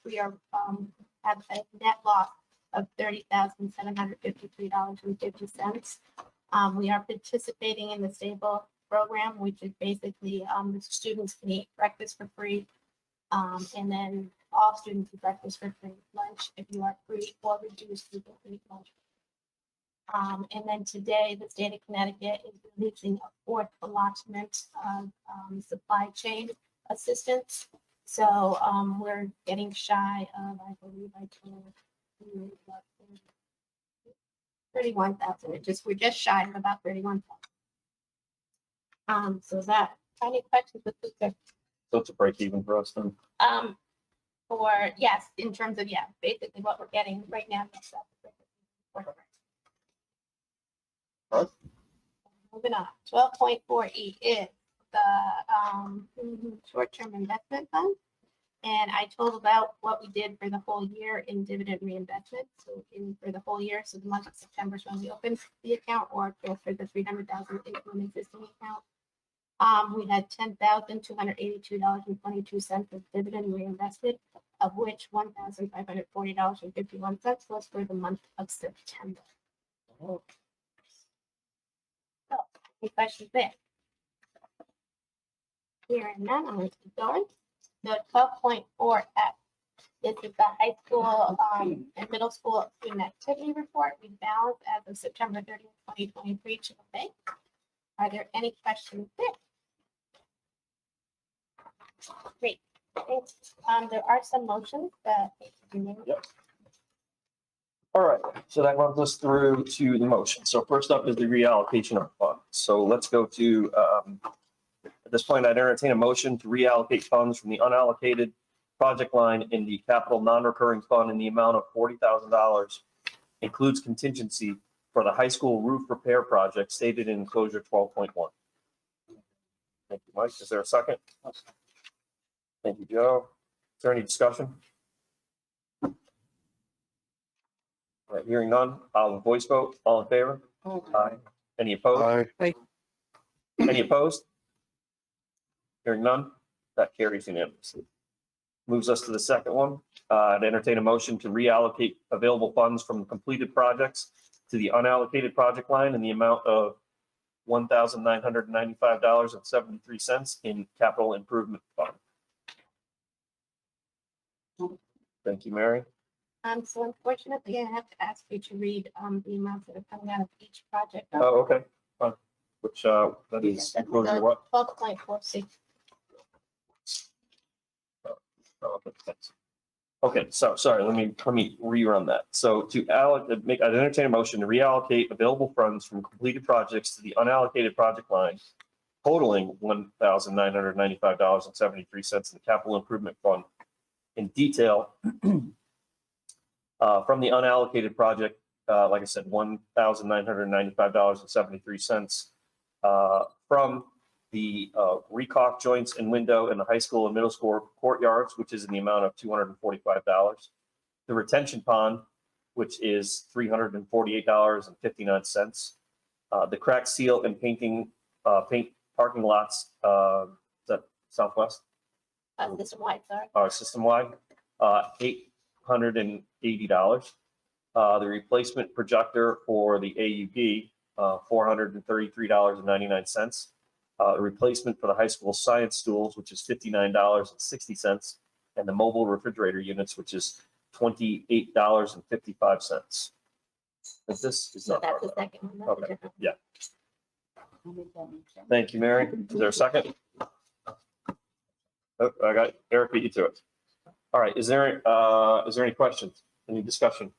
Speaker 13: a net loss of $30,753.50. We are participating in the stable program, which is basically the students can eat breakfast for free. And then all students eat breakfast for free, lunch if you are free or reduced, you can eat lunch. And then today, the state of Connecticut is releasing a fourth allotment of supply chain assistance. So we're getting shy of, I believe I told you, 31,000. We're just shy of about 31,000. So that, any questions with food service?
Speaker 1: So it's a break even for us then.
Speaker 13: For, yes, in terms of, basically what we're getting right now. Moving on, 12.4E is the short-term investment fund. And I told about what we did for the whole year in dividend reinvestment. So for the whole year, so the month of September is when we opened the account or transferred the 300,000 into an existing account. We had $10,282.22 of dividend reinvested, of which $1,540.51 was for the month of September. So, any questions there? Hearing none, I'm going to keep going. The 12.4F. This is the high school and middle school student activity report. We balance as of September 30th, 2023 to the bank. Are there any questions there? Great. Thanks. There are some motions that need to be made.
Speaker 1: Yep. All right, so that runs us through to the motion. So first up is the reallocation of funds. So let's go to, at this point, I'd entertain a motion to reallocate funds from the unallocated project line in the capital non-recurring fund in the amount of $40,000, includes contingency for the high school roof repair project stated in enclosure 12.1. Thank you, Mike. Is there a second? Thank you, Joe. Is there any discussion? All right, hearing none, I'll voice vote. All in favor? Aye. Any opposed?
Speaker 2: Aye.
Speaker 1: Any opposed? Hearing none, that carries unanimously. Moves us to the second one. I'd entertain a motion to reallocate available funds from completed projects to the unallocated project line in the amount of $1,995.73 in capital improvement fund. Thank you, Mary.
Speaker 13: So unfortunately, I have to ask you to read the amounts that are coming out of each project.
Speaker 1: Oh, okay. Fine. Which, that is, enclosure what?
Speaker 13: 12.46.
Speaker 1: Oh, okay, thanks. Okay, so sorry, let me rerun that. So to I'd entertain a motion to reallocate available funds from completed projects to the unallocated project line totaling $1,995.73 in the capital improvement fund in detail from the unallocated project, like I said, $1,995.73 from the recaulk joints and window in the high school and middle school courtyards, which is in the amount of $245. The retention pond, which is $348.59. The crack seal and paint parking lots, is that Southwest?
Speaker 13: System-wide, sorry.
Speaker 1: System-wide, $180. The replacement projector for the AUP, $433.99. Replacement for the high school science stools, which is $59.60, and the mobile refrigerator units, which is $28.55. This is
Speaker 13: So
Speaker 1: not
Speaker 13: that's
Speaker 1: part
Speaker 13: the
Speaker 1: of that.
Speaker 13: second one. That's a
Speaker 1: Okay,
Speaker 13: different
Speaker 1: yeah.
Speaker 13: one.
Speaker 1: Thank you, Mary. Is there a second? Oh, I got Eric beat you to it. All right, is there any questions? Any discussion?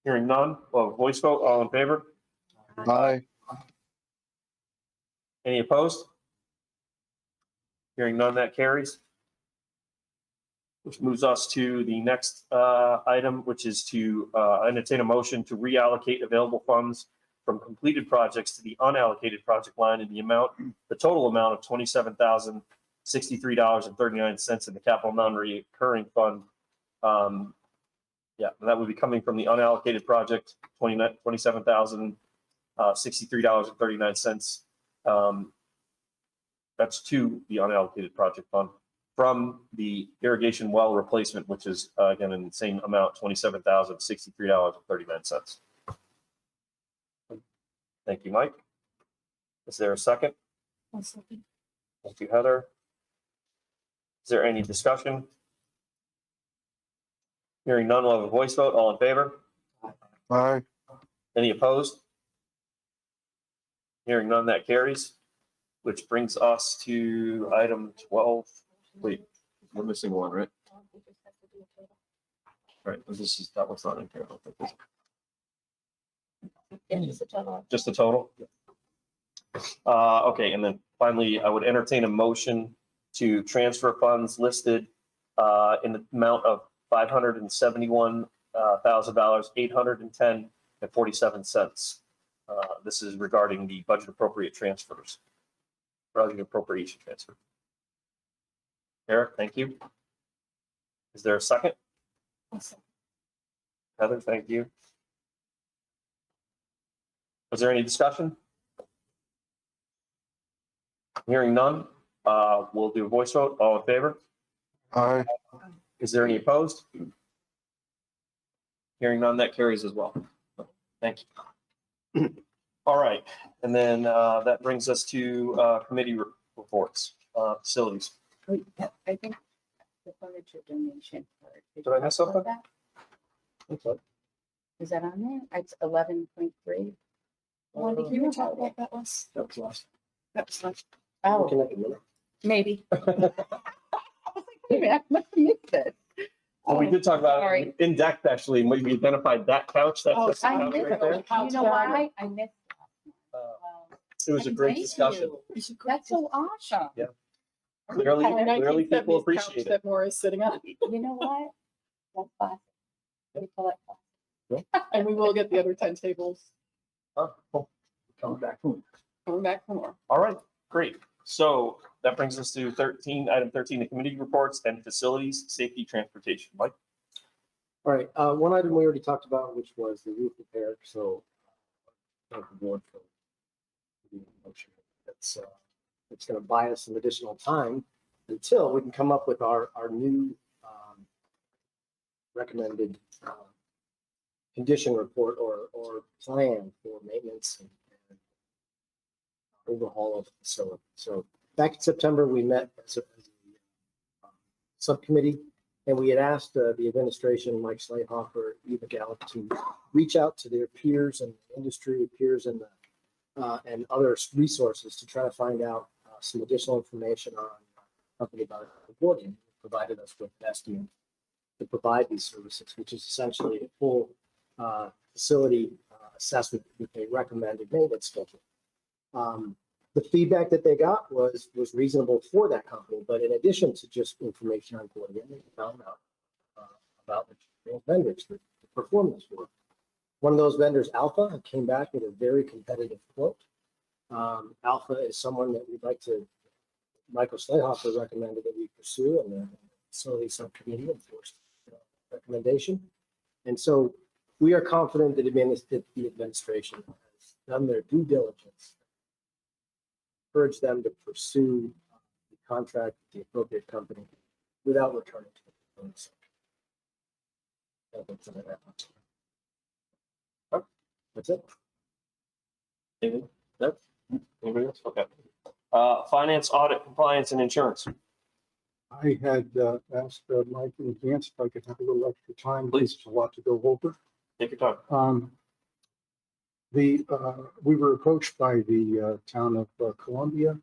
Speaker 1: Hearing none, well, voice vote, all in favor?
Speaker 2: Aye.
Speaker 1: Any opposed? Hearing none, that carries. Which moves us to the next item, which is to entertain a motion to reallocate available funds from completed projects to the unallocated project line in the total amount of $27,063.39 in the capital non-recurring fund. Yeah, that would be coming from the unallocated project, $27,063.39. That's to the unallocated project fund from the irrigation well replacement, which is again in the same amount, $27,063.39. Thank you, Mike. Is there a second? Thank you, Heather. Is there any discussion? Hearing none, we'll have a voice vote. All in favor?
Speaker 2: Aye.
Speaker 1: Any opposed? Hearing none, that carries. Which brings us to item 12. Wait, we're missing one, right? Right, that one's not in here. I don't think, is it?
Speaker 13: Yeah, just a total.
Speaker 1: Just the total? Okay, and then finally, I would entertain a motion to transfer funds listed in the amount of $571,000, $810.47. This is regarding the budget appropriation transfer. Eric, thank you. Is there a second? Heather, thank you. Was there any discussion? Hearing none, we'll do a voice vote. All in favor?
Speaker 2: Aye.
Speaker 1: Is there any opposed? Hearing none, that carries as well. Thank you. All right, and then that brings us to committee reports, facilities.
Speaker 5: I think the furniture donation.
Speaker 1: Did I miss something?
Speaker 5: Is that on there? It's 11.3. Wendy, can you talk about that one?
Speaker 12: That was last.
Speaker 5: That was like,
Speaker 12: Looking
Speaker 5: oh,
Speaker 12: at the minute.
Speaker 5: maybe. I was like, wait a minute, I must have missed it.
Speaker 1: Well, we did talk about
Speaker 5: Sorry.
Speaker 1: it in depth, actually, and we identified that couch.
Speaker 5: Oh,
Speaker 1: That's the
Speaker 5: I
Speaker 1: couch
Speaker 5: missed
Speaker 1: right there.
Speaker 5: it. You know why? I missed
Speaker 1: It was a great discussion.
Speaker 5: That's so awesome.
Speaker 1: Yeah. Clearly people appreciate it.
Speaker 5: That Maura's sitting on.
Speaker 13: You know what? That's classic. We call it classic.
Speaker 5: And we will get the other 10 tables
Speaker 1: Oh, cool.
Speaker 12: Coming back from.
Speaker 5: coming back for more.
Speaker 1: All right, great. So that brings us to item 13, the committee reports and facilities, safety, transportation. Mike?
Speaker 12: All right, one item we already talked about, which was the roof repair, so thank the board for the motion. It's gonna buy us some additional time until we can come up with our new recommended condition report or plan for maintenance and overhaul of the facility. So back in September, we met as a subcommittee, and we had asked the administration, Mike Schleihoffer, Eva Gallup, to reach out to their peers in the industry, peers in the and other resources to try to find out some additional information on company about the board. And provided us with an estimate to provide these services, which is essentially a full facility assessment with a recommended maintenance schedule. The feedback that they got was reasonable for that company, but in addition to just information on Gordian, they found out about the vendors that perform this work. One of those vendors, Alpha, came back with a very competitive quote. Alpha is someone that we'd like to, Michael Schleihoffer recommended that we pursue, and the facility subcommittee enforced the recommendation. And so we are confident that the administration has done their due diligence, encourage them to pursue the contract with the appropriate company without returning to it. That's it.
Speaker 1: Anything? No? Anybody else? Okay. Finance, audit, compliance, and insurance.
Speaker 3: I had asked Mike in advance if I could have a little extra time.
Speaker 1: Please.
Speaker 3: It's a lot to go over.
Speaker 1: Take your time.
Speaker 3: We were approached by the town of Columbia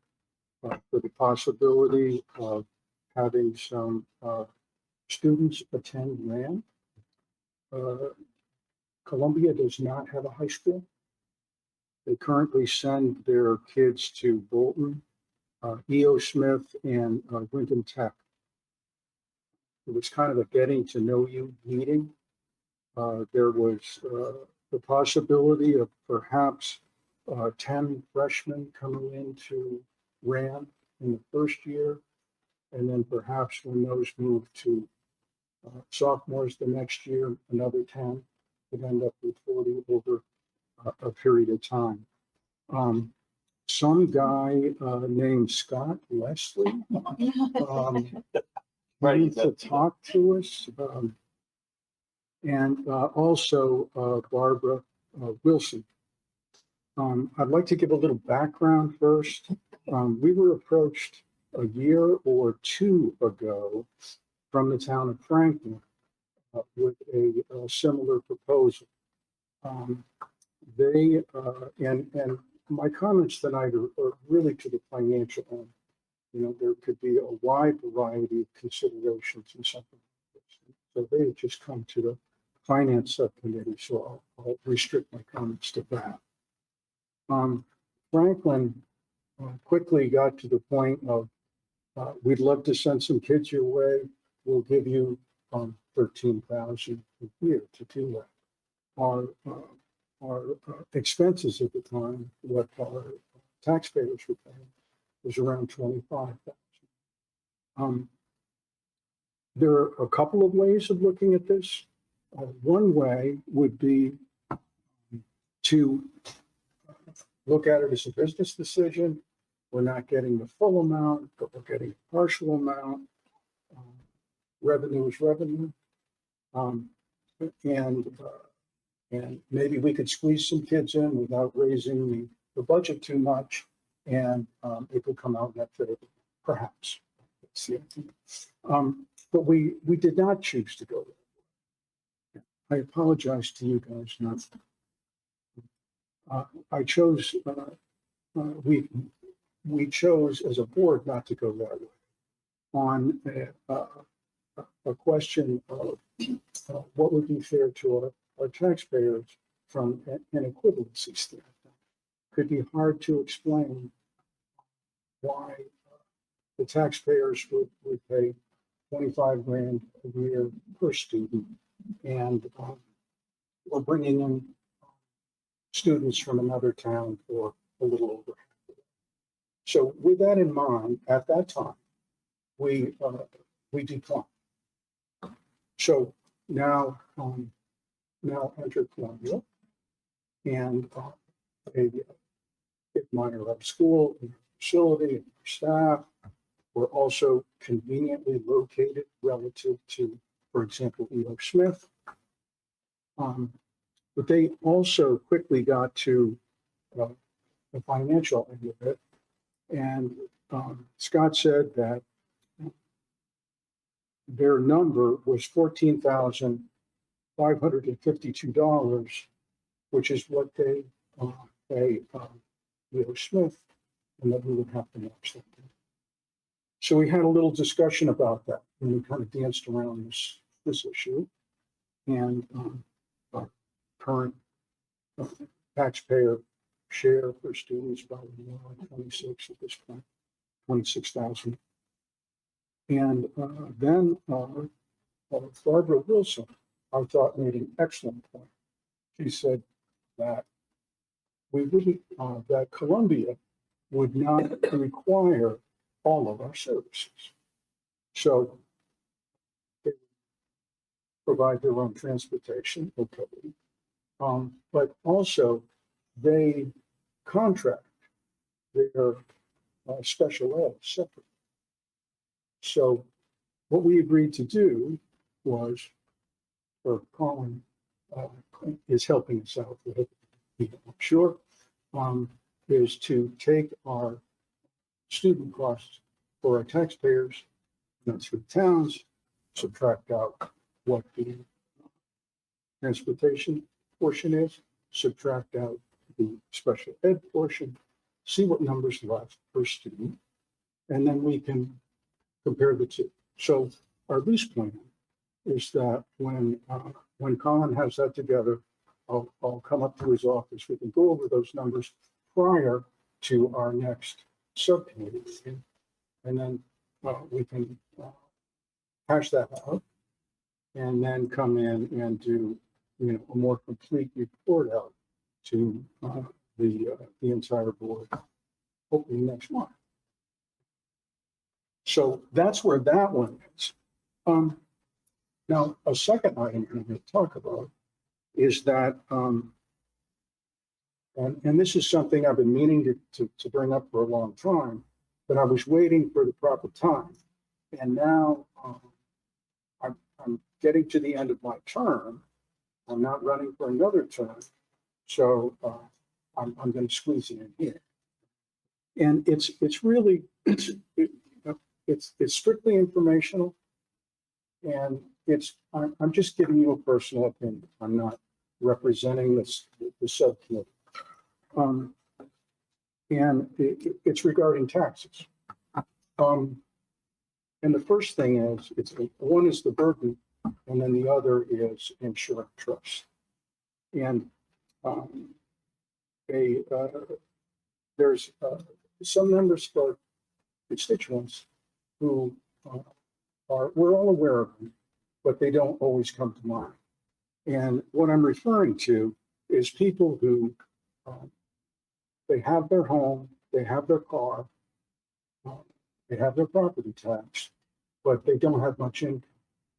Speaker 3: for the possibility of having some students attend RHAM. Columbia does not have a high school. They currently send their kids to Bolton, E.O. Smith, and Winton Tech. It was kind of a getting to know you meeting. There was the possibility of perhaps 10 freshmen coming into RHAM in the first year, and then perhaps when those move to sophomores the next year, another 10 would end up with 40 over a period of time. Some guy named Scott Leslie came to talk to us, and also Barbara Wilson. I'd like to give a little background first. We were approached a year or two ago from the town of Franklin with a similar proposal. And my comments tonight are really to the financial end. You know, there could be a wide variety of considerations in something like this. So they had just come to the finance subcommittee, so I'll restrict my comments to that. Franklin quickly got to the point of, we'd love to send some kids your way. We'll give you $13,000 a year to do that. Our expenses at the time, what our taxpayers were paying, was around $25,000. There are a couple of ways of looking at this. One way would be to look at it as a business decision. We're not getting the full amount, but we're getting a partial amount. Revenue is revenue. And maybe we could squeeze some kids in without raising the budget too much, and it could come out net favorable, perhaps. That's the idea. But we did not choose to go there. I apologize to you guys. I chose. We chose as a board not to go that way. On a question of what would be fair to our taxpayers from an equivalency standpoint. Could be hard to explain why the taxpayers would pay 25 grand a year per student, and we're bringing in students from another town for a little over. So with that in mind, at that time, we declined. So now enter Columbia, and a minor hub school, facility, and staff. We're also conveniently located relative to, for example, E.O. Smith. But they also quickly got to the financial end of it. And Scott said that their number was $14,552, which is what they pay E.O. Smith, and that we would have to match that. So we had a little discussion about that, and we kind of danced around this issue. And our current taxpayer share for students probably more like 26 at this point, 26,000. And then Barbara Wilson, I thought, made an excellent point. She said that we wouldn't, that Columbia would not require all of our services. So they provide their own transportation, okay. But also they contract their special ed separate. So what we agreed to do was, or Colin is helping us out, I'm sure, is to take our student costs for our taxpayers, through towns, subtract out what the transportation portion is, subtract out the special ed portion, see what numbers left per student, and then we can compare the two. So our lease plan is that when Colin has that together, I'll come up to his office. We can go over those numbers prior to our next subcommittee meeting, and then we can hash that out, and then come in and do a more complete report out to the entire board, hopefully next month. So that's where that one is. Now, a second item I'm going to talk about is that, and this is something I've been meaning to bring up for a long time, but I was waiting for the proper time. And now I'm getting to the end of my term. I'm not running for another term. So I'm going to squeeze it in here. And it's really, it's strictly informational. And I'm just giving you a personal opinion. I'm not representing the subcommittee. And it's regarding taxes. And the first thing is, one is the burden, and then the other is insurance trust. And there's some members of our constituents who we're all aware of them, but they don't always come to mind. And what I'm referring to is people who they have their home, they have their car, they have their property tax, but they don't have much income.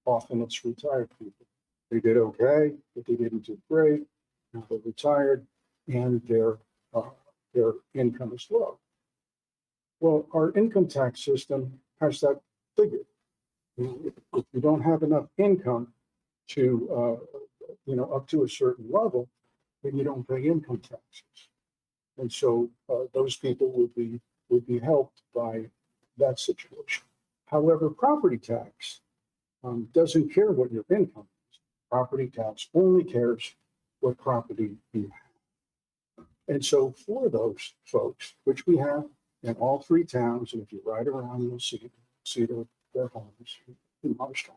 Speaker 3: Often it's retired people. They did okay, but they didn't do great. Now they're retired, and their income is low. Well, our income tax system has that figured. If you don't have enough income to, up to a certain level, then you don't pay income taxes. And so those people would be helped by that situation. However, property tax doesn't care what your income is. Property tax only cares what property you have. And so for those folks, which we have in all three towns, and if you ride around, you'll see their homes in most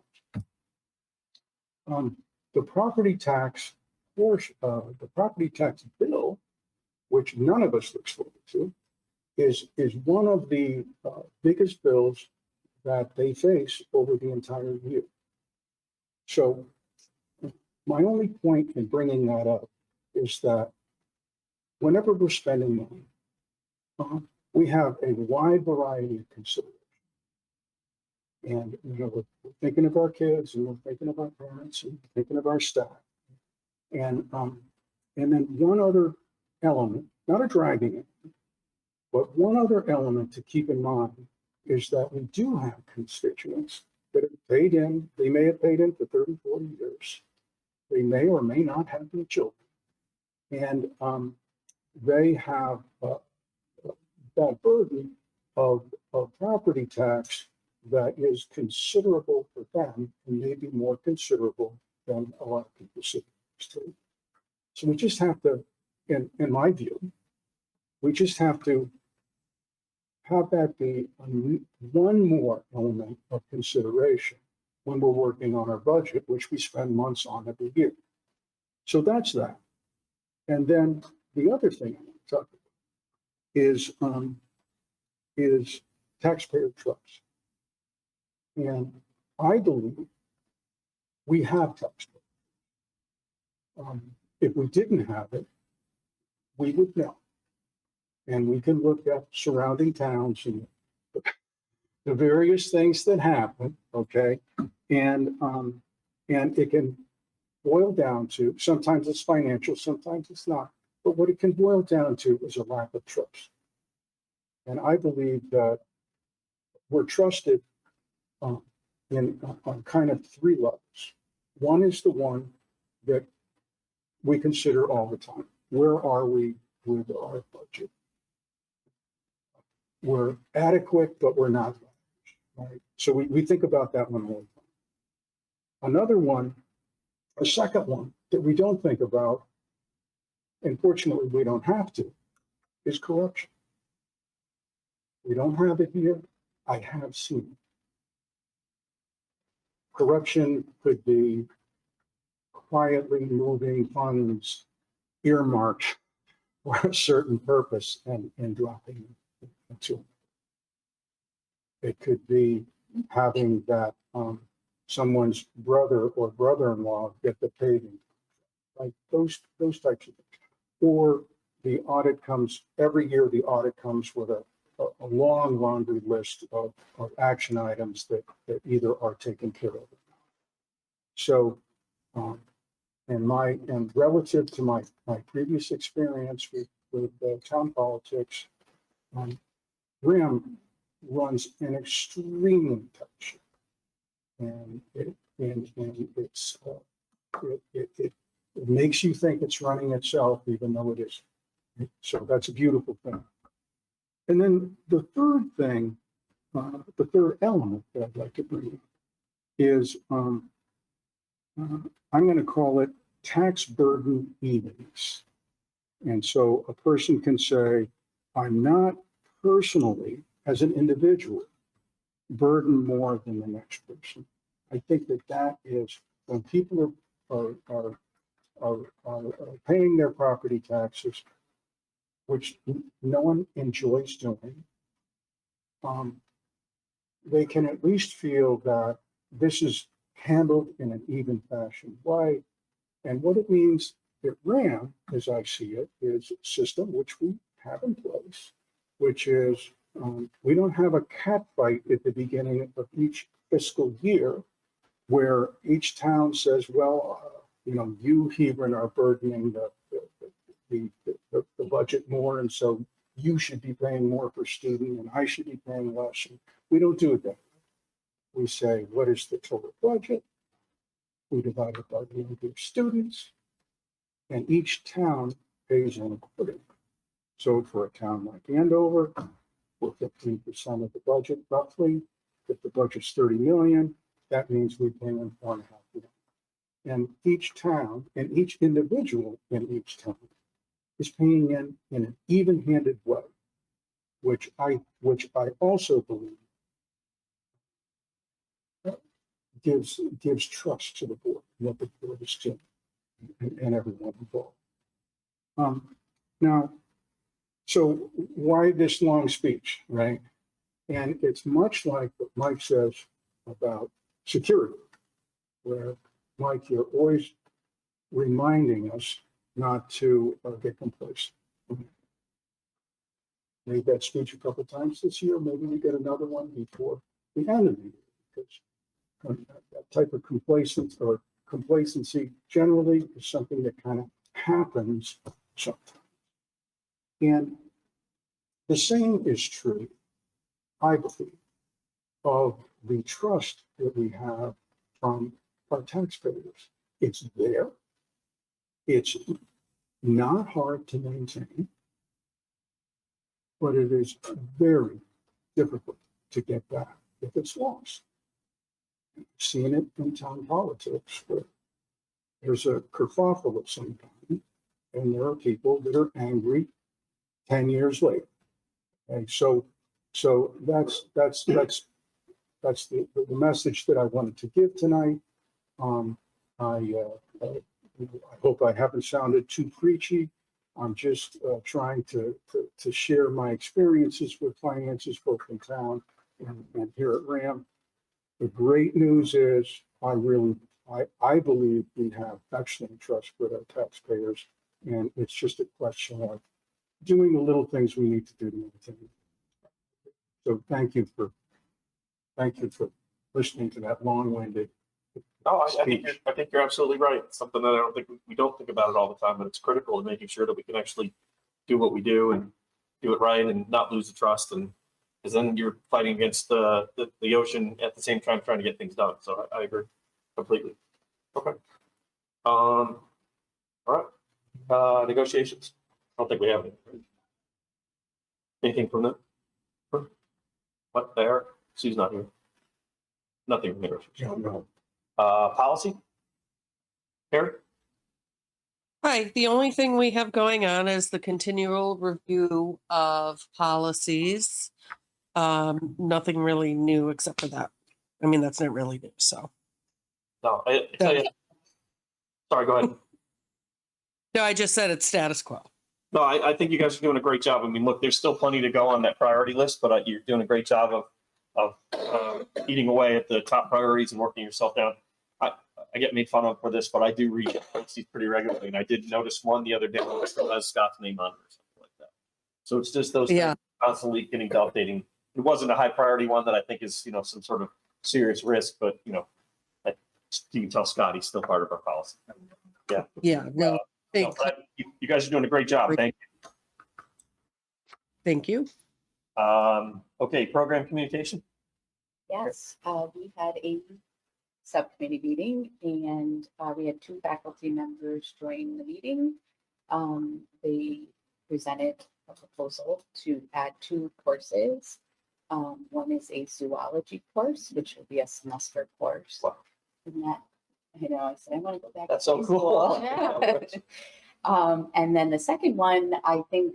Speaker 3: homes. The property tax the property tax bill, which none of us looks forward to, is one of the biggest bills that they face over the entire year. So my only point in bringing that up is that whenever we're spending money, we have a wide variety of considerations. And we're thinking of our kids, and we're thinking of our parents, and we're thinking of our staff. And then one other element, not a dragging element, but one other element to keep in mind is that we do have constituents that have paid in. They may have paid in for 30, 40 years. They may or may not have any children. And they have that burden of property tax that is considerable for them, and maybe more considerable than a lot of people see. So we just have to, in my view, we just have to have that be one more element of consideration when we're working on our budget, which we spend months on every year. So that's that. And then the other thing I want to talk about is taxpayer trust. And I believe we have taxpayers. If we didn't have it, we would know. And we can look at surrounding towns and the various things that happen, okay? And it can boil down to, sometimes it's financial, sometimes it's not. But what it can boil down to is a lack of trust. And I believe that we're trusted on kind of three levels. One is the one that we consider all the time. Where are we with our budget? We're adequate, but we're not, right? So we think about that one all the time. Another one, a second one that we don't think about, and fortunately we don't have to, is corruption. We don't have it here. I have seen it. Corruption could be quietly moving funds earmarked for a certain purpose and dropping it into. It could be having that someone's brother or brother-in-law get the paving, like those types of things. Or the audit comes, every year the audit comes with a long laundry list of action items that either are taken care of. So, and relative to my previous experience with town politics, RHAM runs an extremely tight ship, and it makes you think it's running itself, even though it isn't. So that's a beautiful thing. And then the third thing, the third element that I'd like to bring up is I'm going to call it tax burden evenness. And so a person can say, I'm not personally, as an individual, burdened more than the next person. I think that is when people are paying their property taxes, which no one enjoys doing, they can at least feel that this is handled in an even fashion. Why? And what it means at RHAM, as I see it, is a system which we have in place, which is we don't have a cat fight at the beginning of each fiscal year where each town says, well, you, Hebron, are burdening the budget more, and so you should be paying more per student, and I should be paying less. And we don't do it that way. We say, what is the total budget? We divide it by the number of students, and each town pays in accordingly. So for a town like Andover, we're 15% of the budget roughly. If the budget's 30 million, that means we pay in $4.5 million. And each town and each individual in each town is paying in an even-handed way, which I also believe gives trust to the board, what the board is doing, and everyone involved. Now, so why this long speech, right? And it's much like what Mike says about security, where, Mike, you're always reminding us not to get complacent. Made that speech a couple times this year. Maybe we get another one before the end of the year, because that type of complacency generally is something that kind of happens sometimes. And the same is true, I believe, of the trust that we have from our taxpayers. It's there. It's not hard to maintain, but it is very difficult to get back if it's lost. I've seen it in town politics where there's a kerfuffle of some kind, and there are people that are angry 10 years later. And so that's the message that I wanted to give tonight. I hope I haven't sounded too preachy. I'm just trying to share my experiences with finances, both in town and here at RHAM. The great news is I believe we have excellent trust with our taxpayers, and it's just a question of doing the little things we need to do to maintain. So thank you for listening to that long-winded.
Speaker 14: No, I think you're absolutely right. It's something that I don't think we don't think about it all the time, but it's critical in making sure that we can actually do what we do and do it right and not lose the trust. And Because then you're fighting against the ocean at the same time trying to get things done. So I agree completely. Okay. All right. Negotiations. I don't think we have any. Anything from them? What there? Sue's not here. Nothing from negotiations. Policy? Harry?
Speaker 15: Hi, the only thing we have going on is the continual review of policies. Nothing really new except for that. I mean, that's not really new, so.
Speaker 14: No, I tell you. Sorry, go ahead.
Speaker 15: No, I just said it's status quo.
Speaker 14: No, I think you guys are doing a great job. I mean, look, there's still plenty to go on that priority list, but you're doing a great job of eating away at the top priorities and working yourself down. I get made fun of for this, but I do read policies pretty regularly, and I did notice one the other day that still has Scott's name on it or something like that. So it's just those things constantly getting to updating. It wasn't a high priority one that I think is, some sort of serious risk, but you can tell Scott he's still part of our policy. Yeah.
Speaker 15: Yeah. No.
Speaker 14: You guys are doing a great job. Thank you.
Speaker 15: Thank you.
Speaker 1: Okay, program communication.
Speaker 16: Yes, we had a subcommittee meeting and we had 2 faculty members join the meeting. They presented a proposal to add 2 courses. One is a zoology course, which will be a semester course.
Speaker 1: Wow.
Speaker 16: And that, I said, I want to go back.
Speaker 1: That's
Speaker 16: to
Speaker 1: so cool.
Speaker 16: Yeah. And then the second one, I think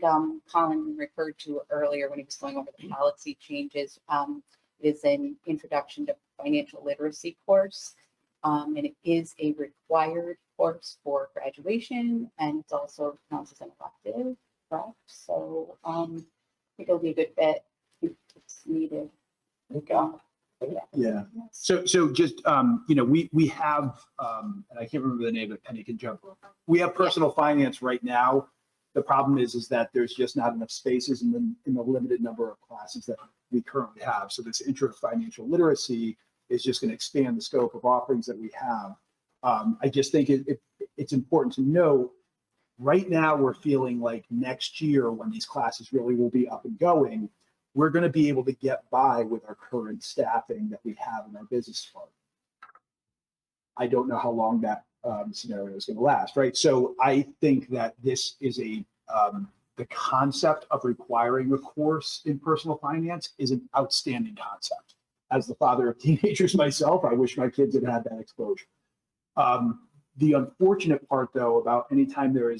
Speaker 16: Colin referred to earlier when he was going over the policy changes, is an introduction to financial literacy course. And it is a required course for graduation, and it's also counts as an elective, correct? So I think it'll be a good fit. It's needed.
Speaker 7: Yeah. So just, we have, and I can't remember the name, but Penny can jump. We have personal finance right now. The problem is that there's just not enough spaces in the limited number of classes that we currently have. So this intro to financial literacy is just going to expand the scope of offerings that we have. I just think it's important to know right now we're feeling like next year when these classes really will be up and going, we're going to be able to get by with our current staffing that we have in our business department. I don't know how long that scenario is going to last, right? So I think that this is the concept of requiring a course in personal finance is an outstanding concept. As the father of teenagers myself, I wish my kids had had that exposure. The unfortunate part, though, about anytime there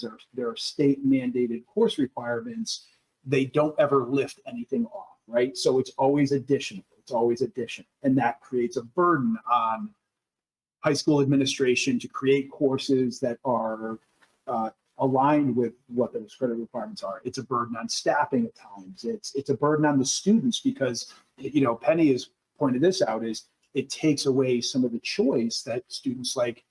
Speaker 7: are state mandated course requirements, they don't ever lift anything off, right? So it's always additional. It's always addition. And that creates a burden on high school administration to create courses that are aligned with what those credit requirements are. It's a burden on staffing at times. It's a burden on the students because, Penny has pointed this out, is it takes away some of the choice that students like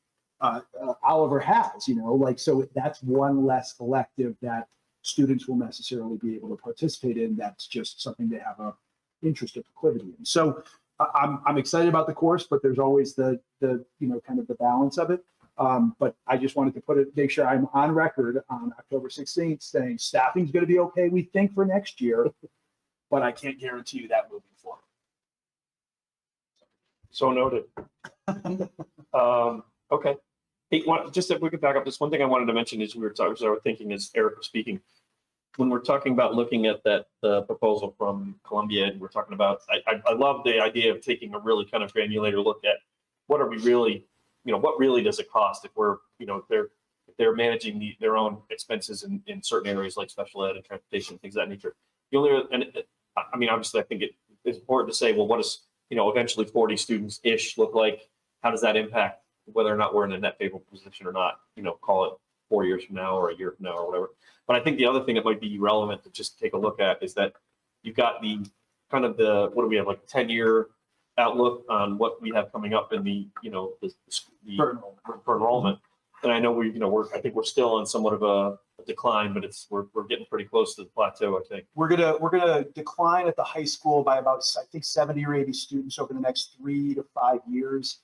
Speaker 7: Oliver has, so that's one less elective that students will necessarily be able to participate in. That's just something they have a interest or proclivity in. So I'm excited about the course, but there's always the kind of the balance of it. But I just wanted to make sure I'm on record on October 16th saying staffing's going to be okay, we think, for next year, but I can't guarantee you that moving forward.
Speaker 14: So noted. Okay. Hey, just if we could back up, just one thing I wanted to mention is we were thinking as Eric was speaking, when we're talking about looking at the proposal from Columbia, and we're talking about, I love the idea of taking a really kind of granular look at what are we really, what really does it cost if we're, if they're managing their own expenses in certain areas like special ed and transportation, things of that nature. Obviously I think it's important to say, well, what does, eventually 40 students-ish look like? How does that impact whether or not we're in a net favorable position or not, call it 4 years from now or a year from now or whatever. But I think the other thing that might be relevant to just take a look at is that you've got the kind of what do we have, like 10-year outlook on what we have coming up in the for enrollment. And I know I think we're still on somewhat of a decline, but we're getting pretty close to the plateau, I think.
Speaker 7: We're gonna decline at the high school by about, I think, 70 or 80 students over the next 3 to 5 years.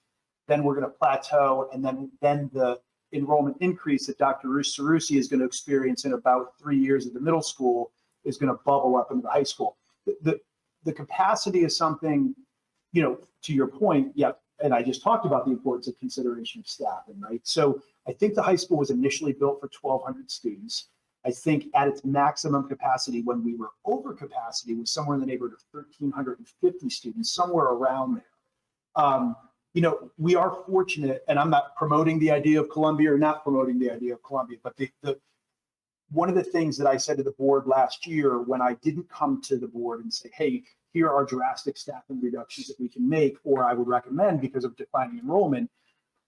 Speaker 7: Then we're going to plateau, and then the enrollment increase that Dr. Sarusi is going to experience in about 3 years at the middle school is going to bubble up into the high school. The the capacity is something, to your point, yeah, and I just talked about the importance of consideration of staffing, right? So I think the high school was initially built for 1,200 students. I think at its maximum capacity, when we were over capacity, was somewhere in the neighborhood of 1,350 students, somewhere around there. We are fortunate, and I'm not promoting the idea of Columbia or not promoting the idea of Columbia, but one of the things that I said to the board last year when I didn't come to the board and say, hey, here are drastic staffing reductions that we can make, or I would recommend because of declining enrollment,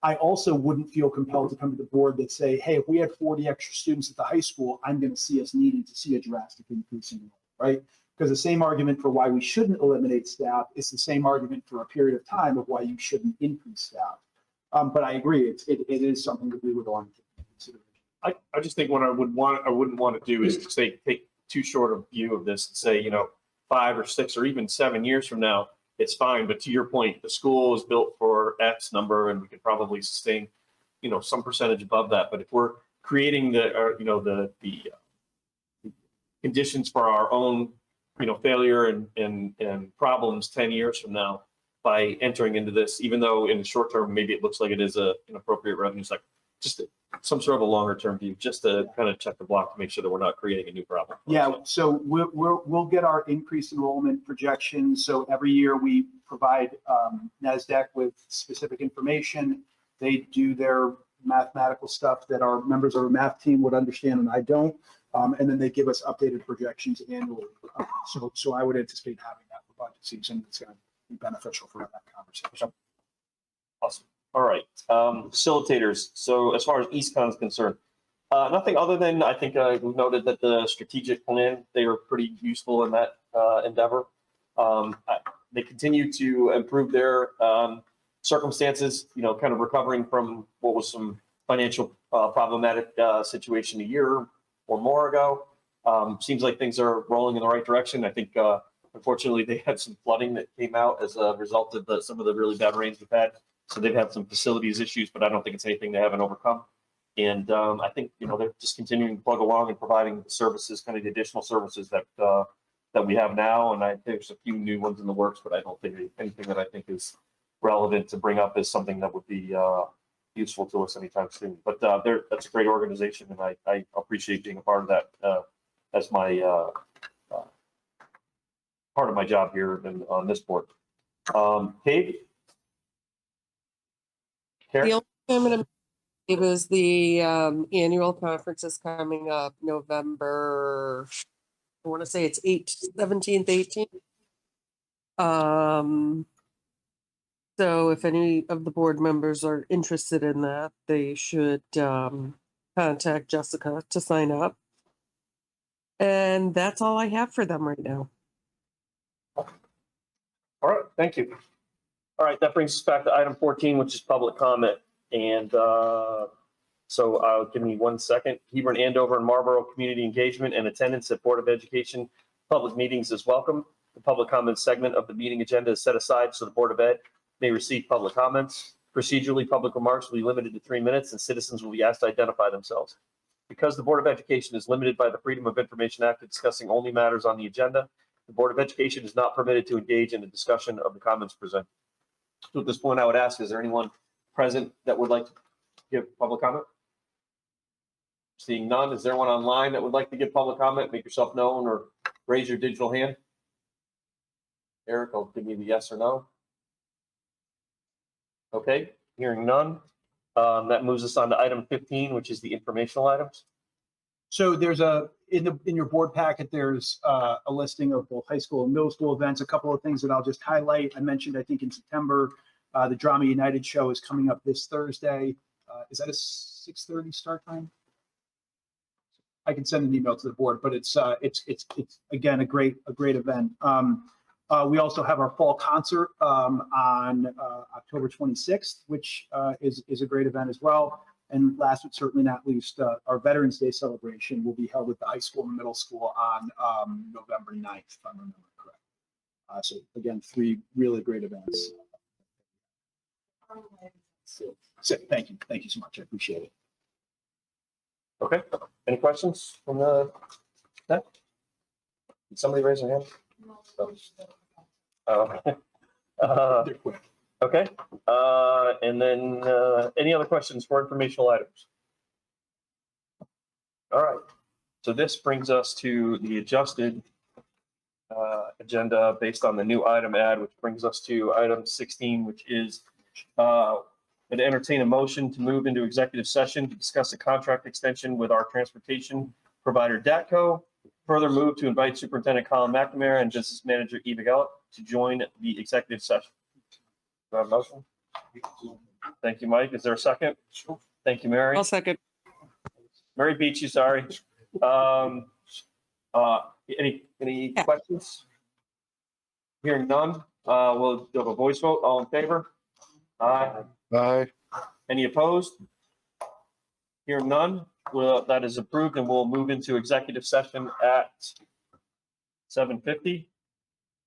Speaker 7: I also wouldn't feel compelled to come to the board that say, hey, if we had 40 extra students at the high school, I'm going to see us needing to see a drastic increase in enrollment, right? Because the same argument for why we shouldn't eliminate staff is the same argument for a period of time of why you shouldn't increase staff. But I agree, it is something that we would want to consider.
Speaker 14: I just think what I wouldn't want to do is to say, take too short a view of this and say, 5 or 6 or even 7 years from now, it's fine. But to your point, the school is built for X number and we could probably sustain, some percentage above that. But if we're creating the conditions for our own, failure and problems 10 years from now by entering into this, even though in the short term, maybe it looks like it is an appropriate revenue cycle, just some sort of a longer term view, just to kind of check the block to make sure that we're not creating a new problem.
Speaker 7: Yeah, so we'll get our increased enrollment projections. So every year we provide NASDAQ with specific information. They do their mathematical stuff that our members of our math team would understand and I don't. And then they give us updated projections annually. So I would anticipate having that for budget season. It's going to be beneficial for that conversation.
Speaker 14: Awesome. All right. Facilitators. So as far as EastCon is concerned, nothing other than I think we noted that the strategic plan, they were pretty useful in that endeavor. They continue to improve their circumstances, kind of recovering from what was some financial problematic situation a year or more ago. Seems like things are rolling in the right direction. I think, unfortunately, they had some flooding that came out as a result of some of the really bad rains we've had. So they've had some facilities issues, but I don't think it's anything they haven't overcome. And I think, they're just continuing to plug along and providing services, kind of the additional services that we have now. And I think there's a few new ones in the works, but I don't think anything that I think is relevant to bring up is something that would be useful to us anytime soon. But that's a great organization, and I appreciate being a part of that as my part of my job here on this board. Kate?
Speaker 15: The only thing I'm going to give is the annual conference is coming up November, I want to say it's 17th, 18th. So if any of the board members are interested in that, they should contact Jessica to sign up. And that's all I have for them right now.
Speaker 14: All right, thank you. All right, that brings us back to item 14, which is public comment. And so give me 1 second. Hebron, Andover, and Marlboro community engagement and attendance at Board of Education public meetings is welcome. The public comment segment of the meeting agenda is set aside so the Board of Ed may receive public comments. Procedurally, public remarks will be limited to 3 minutes and citizens will be asked to identify themselves. Because the Board of Education is limited by the Freedom of Information Act to discussing only matters on the agenda, the Board of Education is not permitted to engage in the discussion of the comments presented. So at this point, I would ask, is there anyone present that would like to give public comment? Seeing none, is there one online that would like to give public comment? Make yourself known or raise your digital hand. Eric, I'll give you the yes or no. Okay, hearing none. That moves us on to item 15, which is the informational items.
Speaker 7: So there's in your board packet, there's a listing of both high school and middle school events. A couple of things that I'll just highlight. I mentioned, I think in September, the Drama United show is coming up this Thursday. Is that a 6:30 start time? I can send an email to the board, but it's again a great event. We also have our fall concert on October 26th, which is a great event as well. And last but certainly not least, our Veterans Day celebration will be held at the high school and middle school on November 9th, if I remember correct. So again, 3 really great events. So thank you so much. I appreciate it.
Speaker 14: Okay. Any questions from the? Did somebody raise their hand? They're quick. Okay, and then, any other questions for informational items? All right, so this brings us to the adjusted agenda based on the new item add, which brings us to item 16, which is and entertain a motion to move into executive session to discuss a contract extension with our transportation provider DATCO. Further move to invite Superintendent Colin McNamara and Business Manager Eva Gallup to join the executive session. Do I have a motion? Thank you, Mike. Is there a second? Thank you, Mary.
Speaker 15: I'll second.
Speaker 14: Mary beat you, sorry. Any questions? Hearing none, we'll do a voice vote. All in favor? Aye.
Speaker 2: Aye.
Speaker 14: Any opposed? Hearing none, well, that is approved and we'll move into executive session at 7:50.